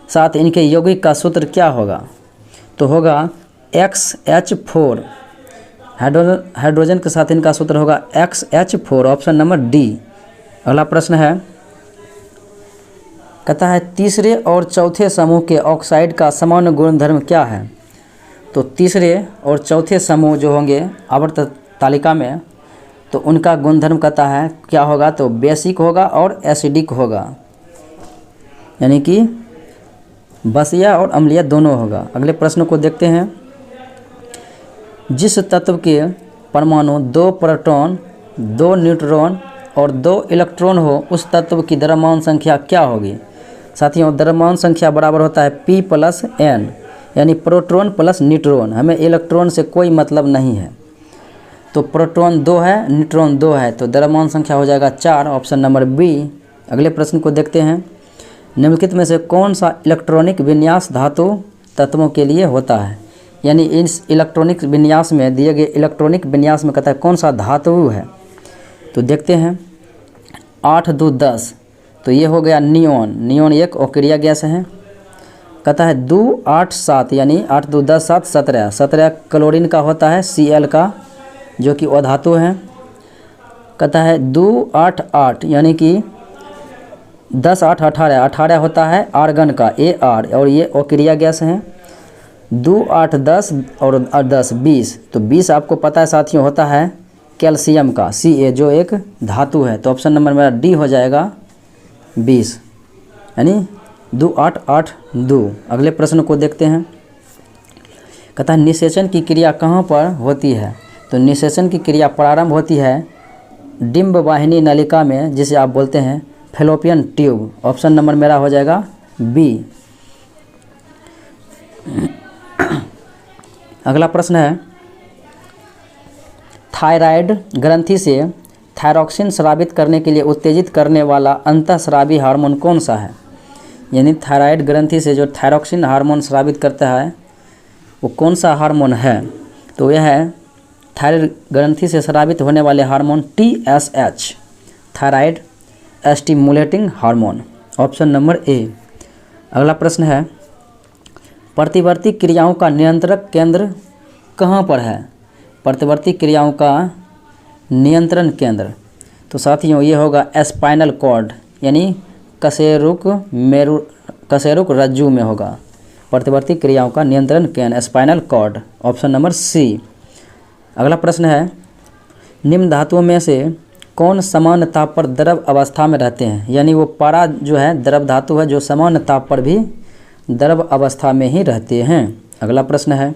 साथ इनके यौगिक का सूत्र क्या होगा? तो होगा XH4। हाइड्रोजन के साथ इनका सूत्र होगा XH4, ऑप्शन नंबर डी। अगला प्रश्न है, कहता है तीसरे और चौथे समूह के ऑक्साइड का सामान्य गुणधर्म क्या है? तो तीसरे और चौथे समूह जो होंगे आवर्त तालिका में, तो उनका गुणधर्म कहता है क्या होगा? तो बेसिक होगा और एसिडिक होगा, यानी कि बसिया और अम्लीय दोनों होगा। अगले प्रश्न को देखते हैं। जिस तत्व के परमाणु 2 प्रोटॉन, 2 न्यूट्रॉन और 2 इलेक्ट्रॉन हो, उस तत्व की द्रव्यमान संख्या क्या होगी? साथियों, द्रव्यमान संख्या बराबर होता है P + N, यानी प्रोटॉन प्लस न्यूट्रॉन। हमें इलेक्ट्रॉन से कोई मतलब नहीं है। तो प्रोटॉन 2 है, न्यूट्रॉन 2 है, तो द्रव्यमान संख्या हो जाएगा 4, ऑप्शन नंबर बी। अगले प्रश्न को देखते हैं। निम्नलिखित में से कौन सा इलेक्ट्रॉनिक विन्यास धातु तत्वों के लिए होता है? यानी इस इलेक्ट्रॉनिक विन्यास में, दिए गए इलेक्ट्रॉनिक विन्यास में कहता है कौन सा धातु है? तो देखते हैं 8, 2, 10, तो ये हो गया नियोन। नियोन एक अक्रिय गैस है। कहता है 2, 8, 7, यानी 8, 2, 10, 7, 17। 17 क्लोरीन का होता है, Cl का, जो कि अधातु है। कहता है 2, 8, 8, यानी कि 10, 8, 18। 18 होता है आर्गन का, Ar, और ये अक्रिय गैस है। 2, 8, 10 और 10, 20। तो 20 आपको पता है साथियों होता है कैल्शियम का, Ca, जो एक धातु है। तो ऑप्शन नंबर मेरा डी हो जाएगा 20, यानी 2, 8, 8, 2। अगले प्रश्न को देखते हैं। कहता है निषेचन की क्रिया कहाँ पर होती है? तो निषेचन की क्रिया प्रारंभ होती है डिम्ब वाहिनी नलिका में, जिसे आप बोलते हैं फैलोपियन ट्यूब। ऑप्शन नंबर मेरा हो जाएगा बी। अगला प्रश्न है थायराइड ग्रंथि से थायरॉक्सिन स्रावित करने के लिए उत्तेजित करने वाला अंतःस्रावी हार्मोन कौन सा है? यानी थायराइड ग्रंथि से जो थायरॉक्सिन हार्मोन स्रावित करता है वो कौन सा हार्मोन है? तो यह है थायराइड ग्रंथि से स्रावित होने वाले hormone TSH, thyroid stimulating hormone, option number A. अगला प्रश्न है प्रतिवर्ती क्रियाओं का नियंत्रक केंद्र कहाँ पर है? प्रतिवर्ती क्रियाओं का नियंत्रण केंद्र, तो साथियों ये होगा स्पाइनल कॉर्ड, यानी कशेरुक रज्जु में होगा। प्रतिवर्ती क्रियाओं का नियंत्रण केंद्र spinal cord, option number C. अगला प्रश्न है निम्न धातुओं में से कौन सामान्य ताप पर द्रव अवस्था में रहते हैं? यानी वो पारा जो है द्रव धातु है जो सामान्य ताप पर भी द्रव अवस्था में ही रहते हैं। अगला प्रश्न है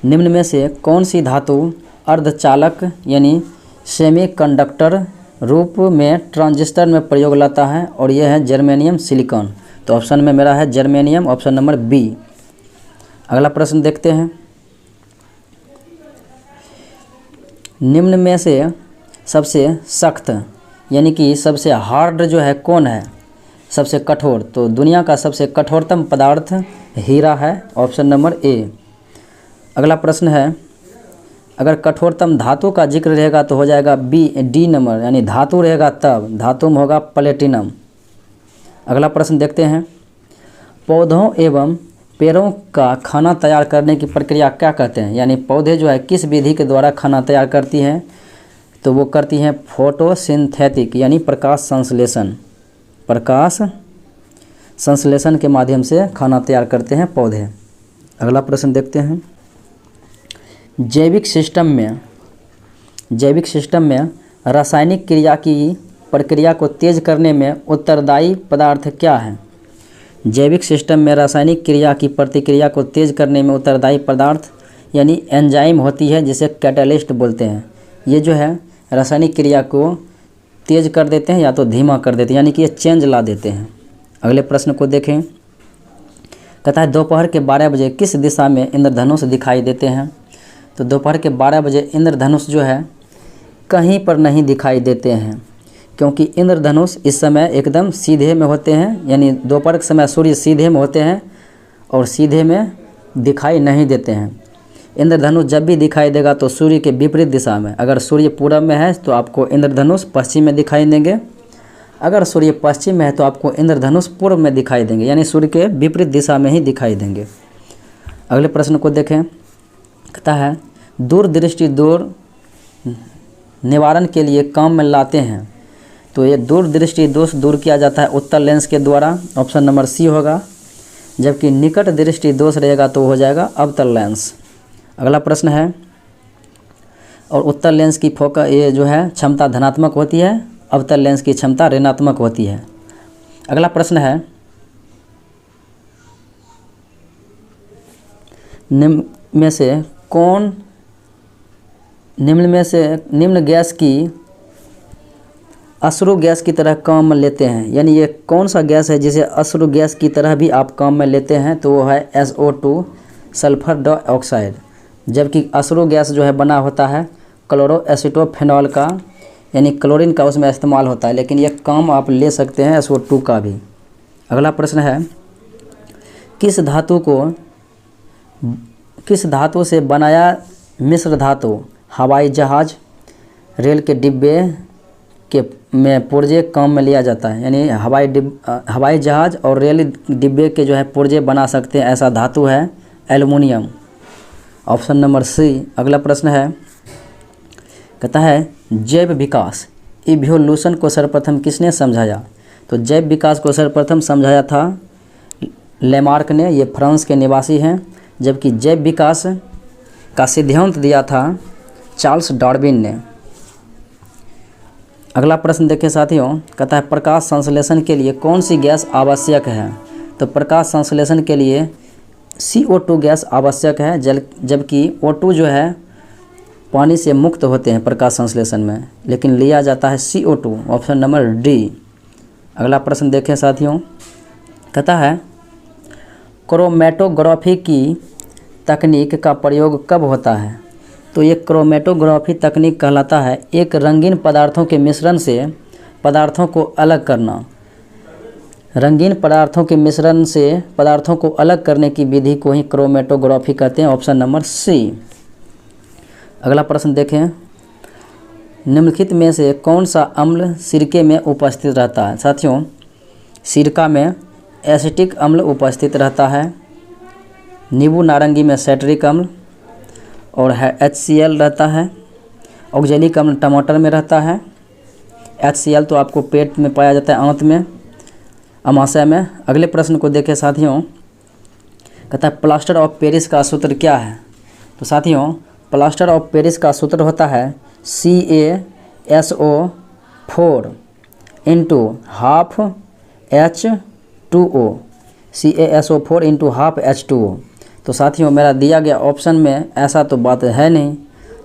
निम्न में से कौन सी धातु अर्धचालक यानी सेमीकंडक्टर रूप में ट्रांजिस्टर में प्रयोग लाता है और यह है जर्मेनियम सिलिकॉन। तो ऑप्शन में मेरा है जर्मेनियम, ऑप्शन नंबर बी। अगला प्रश्न देखते हैं, निम्न में से सबसे सख्त यानी कि सबसे हार्ड जो है कौन है, सबसे कठोर? तो दुनिया का सबसे कठोरतम पदार्थ हीरा है, ऑप्शन नंबर ए। अगला प्रश्न है, अगर कठोरतम धातु का जिक्र रहेगा तो हो जाएगा डी नंबर, यानी धातु रहेगा तब धातु में होगा प्लेटिनम। अगला प्रश्न देखते हैं, पौधों एवं पेड़ों का खाना तैयार करने की प्रक्रिया क्या कहते हैं? यानी पौधे जो है किस विधि के द्वारा खाना तैयार करती हैं? तो वो करती हैं फोटोसिंथेटिक यानी प्रकाश संश्लेषण। प्रकाश संश्लेषण के माध्यम से खाना तैयार करते हैं पौधे। अगला प्रश्न देखते हैं, जैविक सिस्टम में रासायनिक क्रिया की प्रक्रिया को तेज करने में उत्तरदायी पदार्थ क्या है? जैविक सिस्टम में रासायनिक क्रिया की प्रतिक्रिया को तेज करने में उत्तरदायी पदार्थ यानी एंजाइम होती है, जिसे कैटलिस्ट बोलते हैं। ये जो है रासायनिक क्रिया को तेज कर देते हैं या तो धीमा कर देते हैं, यानी कि ये चेंज ला देते हैं। अगले प्रश्न को देखें, कहता है दोपहर के 12 बजे किस दिशा में इंद्रधनुष दिखाई देते हैं? तो दोपहर के 12 बजे इंद्रधनुष जो है कहीं पर नहीं दिखाई देते हैं, क्योंकि इंद्रधनुष इस समय एकदम सीधे में होते हैं, यानी दोपहर के समय सूर्य सीधे में होते हैं और सीधे में दिखाई नहीं देते हैं। इंद्रधनुष जब भी दिखाई देगा तो सूर्य के विपरीत दिशा में। अगर सूर्य पूरब में है तो आपको इंद्रधनुष पश्चिम में दिखाई देंगे, अगर सूर्य पश्चिम में है तो आपको इंद्रधनुष पूर्व में दिखाई देंगे, यानी सूर्य के विपरीत दिशा में ही दिखाई देंगे। अगले प्रश्न को देखें, कहता है दूरदृष्टि दोष निवारण के लिए काम में लाते हैं। तो ये दूरदृष्टि दोष दूर किया जाता है उत्तल लेंस के द्वारा, ऑप्शन नंबर सी होगा। जबकि निकट दृष्टि दोष रहेगा तो हो जाएगा अवतल लेंस। अगला प्रश्न है, और उत्तल लेंस की फोकस ये जो है क्षमता धनात्मक होती है, अवतल लेंस की क्षमता ऋणात्मक होती है। अगला प्रश्न है, निम्न गैस की अश्रु गैस की तरह काम में लेते हैं, यानी ये कौन सा गैस है जिसे अश्रु गैस की तरह भी आप काम में लेते हैं? तो वो है SO2 सल्फर डाइऑक्साइड। जबकि अश्रु गैस जो है बना होता है क्लोरोएसिटोफेनॉल का, यानी क्लोरीन का उसमें इस्तेमाल होता है, लेकिन ये काम आप ले सकते हैं SO2 का भी। अगला प्रश्न है, किस धातु से बनाया मिश्र धातु हवाई जहाज, रेल के डिब्बे के में पुर्जे काम में लिया जाता है? यानी हवाई जहाज और रेल डिब्बे के जो है पुर्जे बना सकते हैं, ऐसा धातु है एल्युमिनियम, ऑप्शन नंबर सी। अगला प्रश्न है, कहता है जैव विकास इवोल्यूशन को सर्वप्रथम किसने समझाया? तो जैव विकास को सर्वप्रथम समझाया था लेमार्क ने, ये फ्रांस के निवासी हैं। जबकि जैव विकास का सिद्धांत दिया था चार्ल्स डार्विन ने। अगला प्रश्न देखें साथियों, कहता है प्रकाश संश्लेषण के लिए कौन सी गैस आवश्यक है? तो प्रकाश संश्लेषण के लिए CO2 गैस आवश्यक है, जबकि O2 जो है पानी से मुक्त होते हैं प्रकाश संश्लेषण में, लेकिन लिया जाता है CO2, ऑप्शन नंबर डी। अगला प्रश्न देखें साथियों, कहता है क्रोमेटोग्राफी की तकनीक का प्रयोग कब होता है? तो ये क्रोमेटोग्राफी तकनीक कहलाता है एक रंगीन पदार्थों के मिश्रण से पदार्थों को अलग करना। रंगीन पदार्थों के मिश्रण से पदार्थों को अलग करने की विधि को ही क्रोमेटोग्राफी कहते हैं, ऑप्शन नंबर सी। अगला प्रश्न देखें, निम्नलिखित में से कौन सा अम्ल सिरके में उपस्थित रहता है? साथियों, सिरका में एसिटिक अम्ल उपस्थित रहता है, नींबू नारंगी में साइट्रिक अम्ल और HCl रहता है, ऑक्जेलिक अम्ल टमाटर में रहता है। HCl तो आपको पेट में पाया जाता है, आंत में, अमाशय में। अगले प्रश्न को देखें साथियों, कहता है प्लास्टर ऑफ पेरिस का सूत्र क्या है? तो साथियों, प्लास्टर ऑफ पेरिस का सूत्र होता है CaSO4 into half H2O, CaSO4 into half H2O। तो साथियों, मेरा दिया गया ऑप्शन में ऐसा तो बात है नहीं,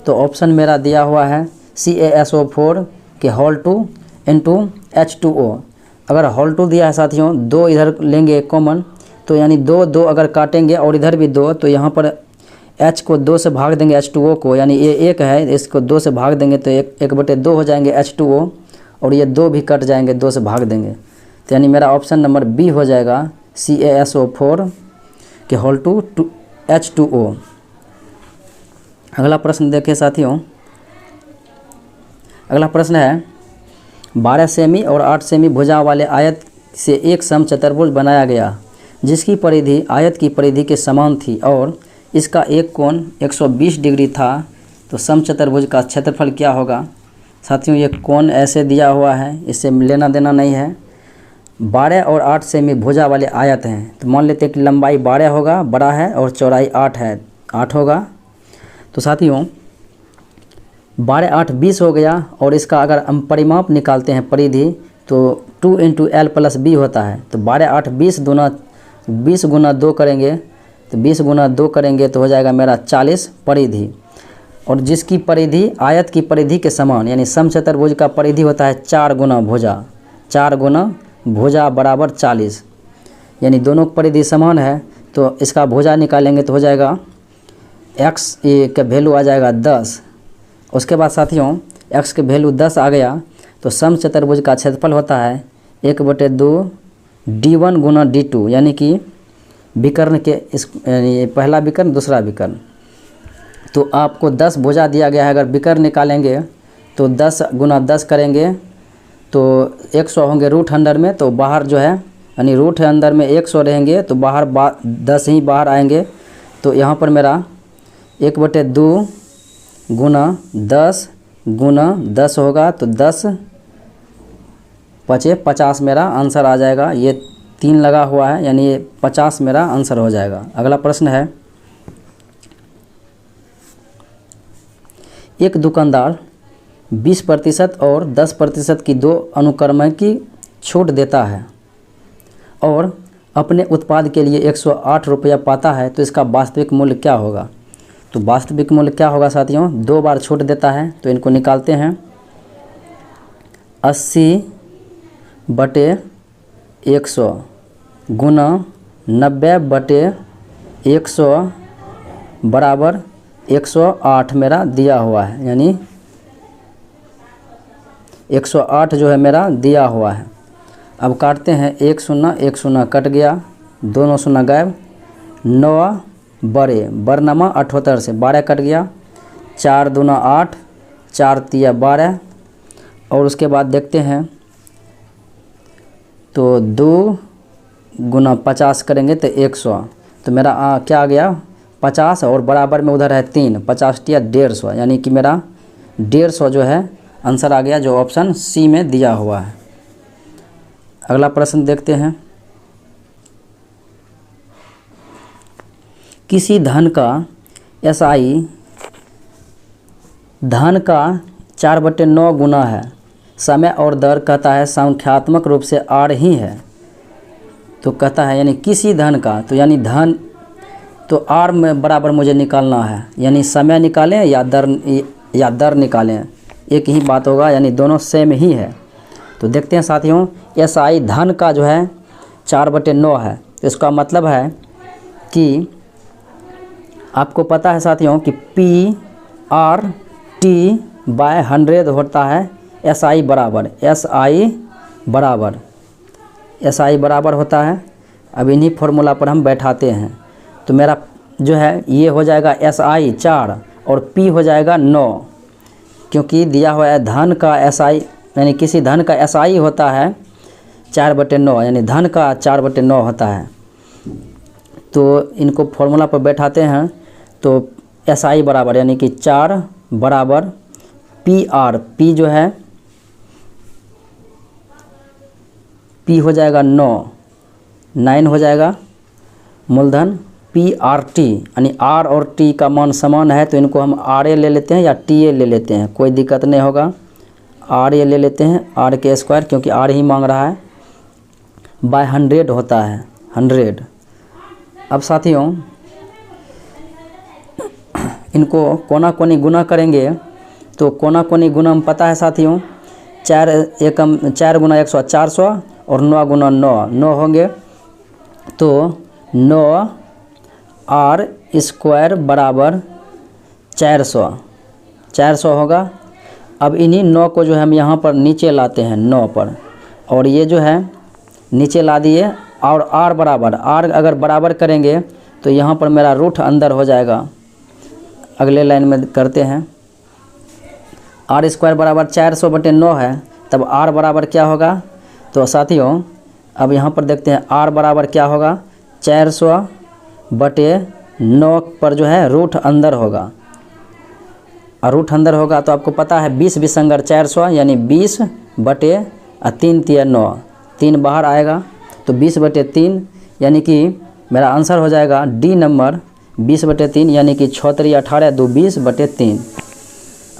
तो ऑप्शन मेरा दिया हुआ है CaSO4 कि होल 2 इंटू H2O। अगर होल 2 दिया है साथियों, 2 इधर लेंगे कॉमन, तो यानी 2 2 अगर काटेंगे और इधर भी 2, तो यहाँ पर H को 2 से भाग देंगे H2O को, यानी ये 1 है, इसको 2 से भाग देंगे तो 1/2 हो जाएंगे H2O, और ये 2 भी कट जाएंगे, 2 से भाग देंगे, तो यानी मेरा ऑप्शन नंबर बी हो जाएगा CaSO4 के होल 2 H2O। अगला प्रश्न देखिए साथियों, अगला प्रश्न है 12 सेमी और 8 सेमी भुजा वाले आयत से एक समचतुर्भुज बनाया गया जिसकी परिधि आयत की परिधि के समान थी और इसका एक कोण 120 डिग्री था, तो समचतुर्भुज का क्षेत्रफल क्या होगा। साथियों ये कोण ऐसे दिया हुआ है, इससे लेना देना नहीं है। 12 और 8 सेमी भुजा वाले आयत हैं, तो मान लेते हैं कि लंबाई 12 होगा, बड़ा है, और चौड़ाई 8 है, 8 होगा। तो साथियों 12 8 20 हो गया, और इसका अगर हम परिमाप निकालते हैं परिधि, तो 2 × L + B होता है। तो 12 8 20 दूना 20 × 2 करेंगे, तो 20 × 2 करेंगे तो हो जाएगा मेरा 40 परिधि, और जिसकी परिधि आयत की परिधि के समान, यानी समचतुर्भुज का परिधि होता है 4 गुना भुजा, 4 गुना भुजा बराबर 40, यानी दोनों परिधि समान है, तो इसका भुजा निकालेंगे तो हो जाएगा x का वैल्यू आ जाएगा 10। उसके बाद साथियों x के वैल्यू 10 आ गया, तो समचतुर्भुज का क्षेत्रफल होता है 1/2 D1 गुना D2, यानी कि विकर्ण के इस यानी पहला विकर्ण दूसरा विकर्ण। तो आपको 10 भुजा दिया गया है, अगर विकर्ण निकालेंगे तो 10 गुना 10 करेंगे तो 100 होंगे रूट अंडर में, तो बाहर जो है यानी रूट अंदर में 100 रहेंगे, तो बाहर 10 ही बाहर आएंगे। तो यहाँ पर मेरा 1/2 गुना 10 गुना 10 होगा, तो 10 × 50 मेरा आंसर आ जाएगा। ये 3 लगा हुआ है, यानी ये 50 मेरा आंसर हो जाएगा। अगला प्रश्न है, एक दुकानदार 20% और 10% की 2 अनुक्रम की छूट देता है और अपने उत्पाद के लिए 108 रुपया पाता है, तो इसका वास्तविक मूल्य क्या होगा। तो वास्तविक मूल्य क्या होगा साथियों, 2 बार छूट देता है, तो इनको निकालते हैं। 80/100 गुना 90/100 बराबर 108 मेरा दिया हुआ है, यानी 108 जो है मेरा दिया हुआ है। अब काटते हैं, 1 0 1 0 कट गया, दोनों 0 गायब, 9 बड़े बरनामा 78 से 12 कट गया, 4 दूना 8, 4 तिया 12, और उसके बाद देखते हैं तो 2 गुना 50 करेंगे तो 100, तो मेरा क्या आ गया 50, और बराबर में उधर है 3, 50 तिया 150, यानी कि मेरा 150 जो है आंसर आ गया, जो ऑप्शन सी में दिया हुआ है। अगला प्रश्न देखते हैं, किसी धन का SI धन का 4/9 गुना है, समय और दर कहता है संख्यात्मक रूप से R ही है, तो कहता है यानी किसी धन का, तो यानी धन तो R में बराबर मुझे निकालना है, यानी समय निकालें या दर निकालें, एक ही बात होगा, यानी दोनों सेम ही है। तो देखते हैं साथियों, SI धन का जो है 4/9 है, तो इसका मतलब है कि आपको पता है साथियों कि PR/T/100 होता है SI बराबर होता है। अब इन्हीं फॉर्मूला पर हम बैठाते हैं, तो मेरा जो है ये हो जाएगा SI 4 और P हो जाएगा 9, क्योंकि दिया हुआ है धन का SI, यानी किसी धन का SI होता है 4/9, यानी धन का 4/9 होता है। तो इनको फॉर्मूला पर बैठाते हैं, तो SI बराबर यानी कि 4 बराबर PR, P जो है P हो जाएगा 9 हो जाएगा मूलधन PRT, यानी R और T का मान समान है, तो इनको हम RA ले लेते हैं या TA ले लेते हैं, कोई दिक्कत नहीं होगा। RA ले लेते हैं, R के स्क्वायर, क्योंकि R ही मांग रहा है, बाय 100 होता है 100। अब साथियों इनको कोना कोनी गुना करेंगे, तो कोना कोनी गुना में पता है साथियों 4 एकम 4 गुना 100 400 और 9 गुना 9 होंगे, तो 9 आर स्क्वायर बराबर 400 होगा। अब इन्हीं 9 को जो है हम यहाँ पर नीचे लाते हैं 9 पर, और ये जो है नीचे ला दिए, और आर बराबर, आर अगर बराबर करेंगे तो यहाँ पर मेरा रूट अंदर हो जाएगा। अगले लाइन में करते हैं, आर स्क्वायर बराबर 400/9 है, तब आर बराबर क्या होगा। तो साथियों अब यहाँ पर देखते हैं आर बराबर क्या होगा, 400/9 पर जो है रूट अंदर होगा, और रूट अंदर होगा तो आपको पता है 20 विसंगर 400 यानी 20/3 × 9, 3 बाहर आएगा तो 20/3 यानी कि मेरा आंसर हो जाएगा डी नंबर 20/3 यानी कि 6 × 18 2 20/3।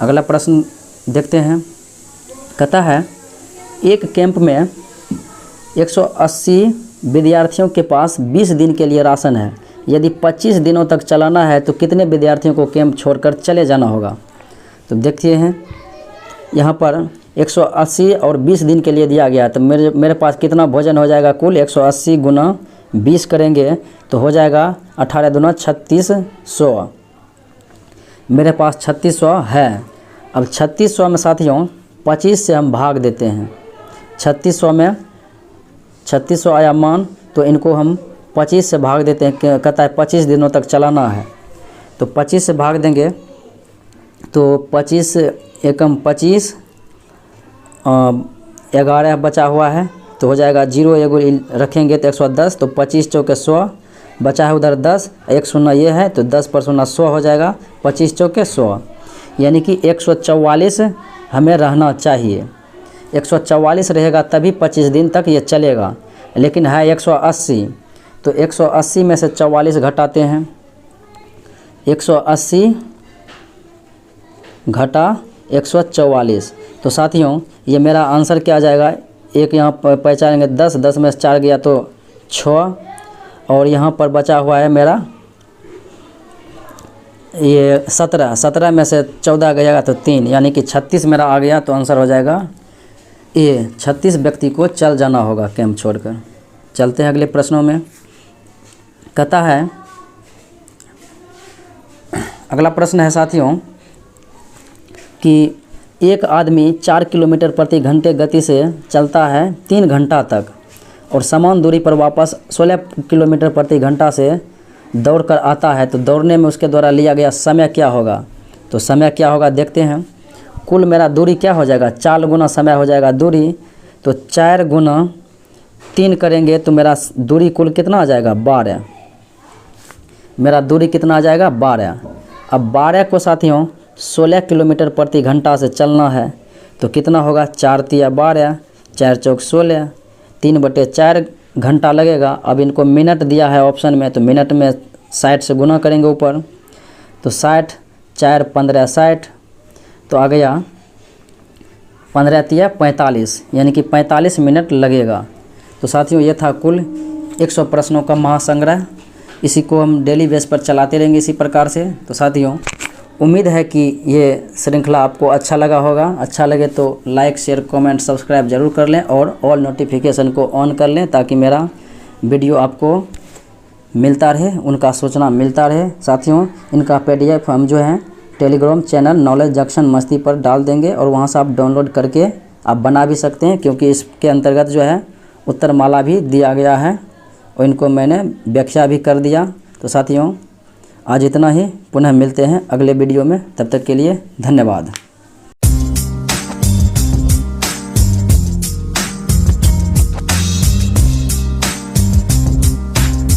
अगला प्रश्न देखते हैं, कहता है एक कैंप में 180 विद्यार्थियों के पास 20 दिन के लिए राशन है, यदि 25 दिनों तक चलाना है तो कितने विद्यार्थियों को कैंप छोड़कर चले जाना होगा। तो देखते हैं यहाँ पर 180 और 20 दिन के लिए दिया गया, तो मेरे पास कितना भोजन हो जाएगा कुल, 180 गुना 20 करेंगे तो हो जाएगा 18 दूना 3600, मेरे पास 3600 है। अब 3600 में साथियों 25 से हम भाग देते हैं, 3600 में 3600 आया मान, तो इनको हम 25 से भाग देते हैं, कहता है 25 दिनों तक चलाना है, तो 25 से भाग देंगे तो 25 एकम 25, 11 बचा हुआ है तो हो जाएगा 0 एगो रखेंगे तो 110, तो 25 चौके 100 बचा है, उधर 10 1 शून्य ये है तो 10 पर शून्य 100 हो जाएगा, 25 चौके 100 यानी कि 144 हमें रहना चाहिए। 144 रहेगा तभी 25 दिन तक ये चलेगा, लेकिन है 180, तो 180 में से 44 घटाते हैं, 180 घटा 144, तो साथियों ये मेरा आंसर क्या आ जाएगा, एक यहाँ पर पहचानेंगे 10, 10 में से 4 गया तो 6, और यहाँ पर बचा हुआ है मेरा ये 17, 17 में से 14 गया तो 3 यानी कि 36 मेरा आ गया, तो आंसर हो जाएगा ये 36 व्यक्ति को चल जाना होगा कैंप छोड़कर। चलते हैं अगले प्रश्नों में, कहता है अगला प्रश्न है साथियों कि एक आदमी 4 किलोमीटर प्रति घंटे गति से चलता है 3 घंटा तक और समान दूरी पर वापस 16 किलोमीटर प्रति घंटा से दौड़कर आता है, तो दौड़ने में उसके द्वारा लिया गया समय क्या होगा। तो समय क्या होगा देखते हैं, कुल मेरा दूरी क्या हो जाएगा, 4 गुना समय हो जाएगा दूरी, तो 4 गुना 3 करेंगे तो मेरा दूरी कुल कितना आ जाएगा 12, मेरा दूरी कितना आ जाएगा 12। अब 12 को साथियों 16 किलोमीटर प्रति घंटा से चलना है तो कितना होगा, 4 × 12 4 चौक 16, 3/4 घंटा लगेगा। अब इनको मिनट दिया है ऑप्शन में, तो मिनट में 60 से गुना करेंगे ऊपर, तो 60 4 15 60, तो आ गया 15 × 45 यानी कि 45 मिनट लगेगा। तो साथियों ये था कुल 100 प्रश्नों का महासंग्रह, इसी को हम डेली बेस पर चलाते रहेंगे इसी प्रकार से। तो साथियों उम्मीद है कि ये श्रृंखला आपको अच्छा लगा होगा, अच्छा लगे तो लाइक शेयर कमेंट सब्सक्राइब ज़रूर कर लें और ऑल नोटिफिकेशन को ऑन कर लें ताकि मेरा वीडियो आपको मिलता रहे, उनका सूचना मिलता रहे। साथियों इनका PDF हम जो है टेलीग्राम चैनल नॉलेज जंक्शन मस्ती पर डाल देंगे और वहाँ से आप डाउनलोड करके आप बना भी सकते हैं, क्योंकि इसके अंतर्गत जो है उत्तरमाला भी दिया गया है और इनको मैंने व्याख्या भी कर दिया। तो साथियों आज इतना ही, पुनः मिलते हैं अगले वीडियो में, तब तक के लिए धन्यवाद।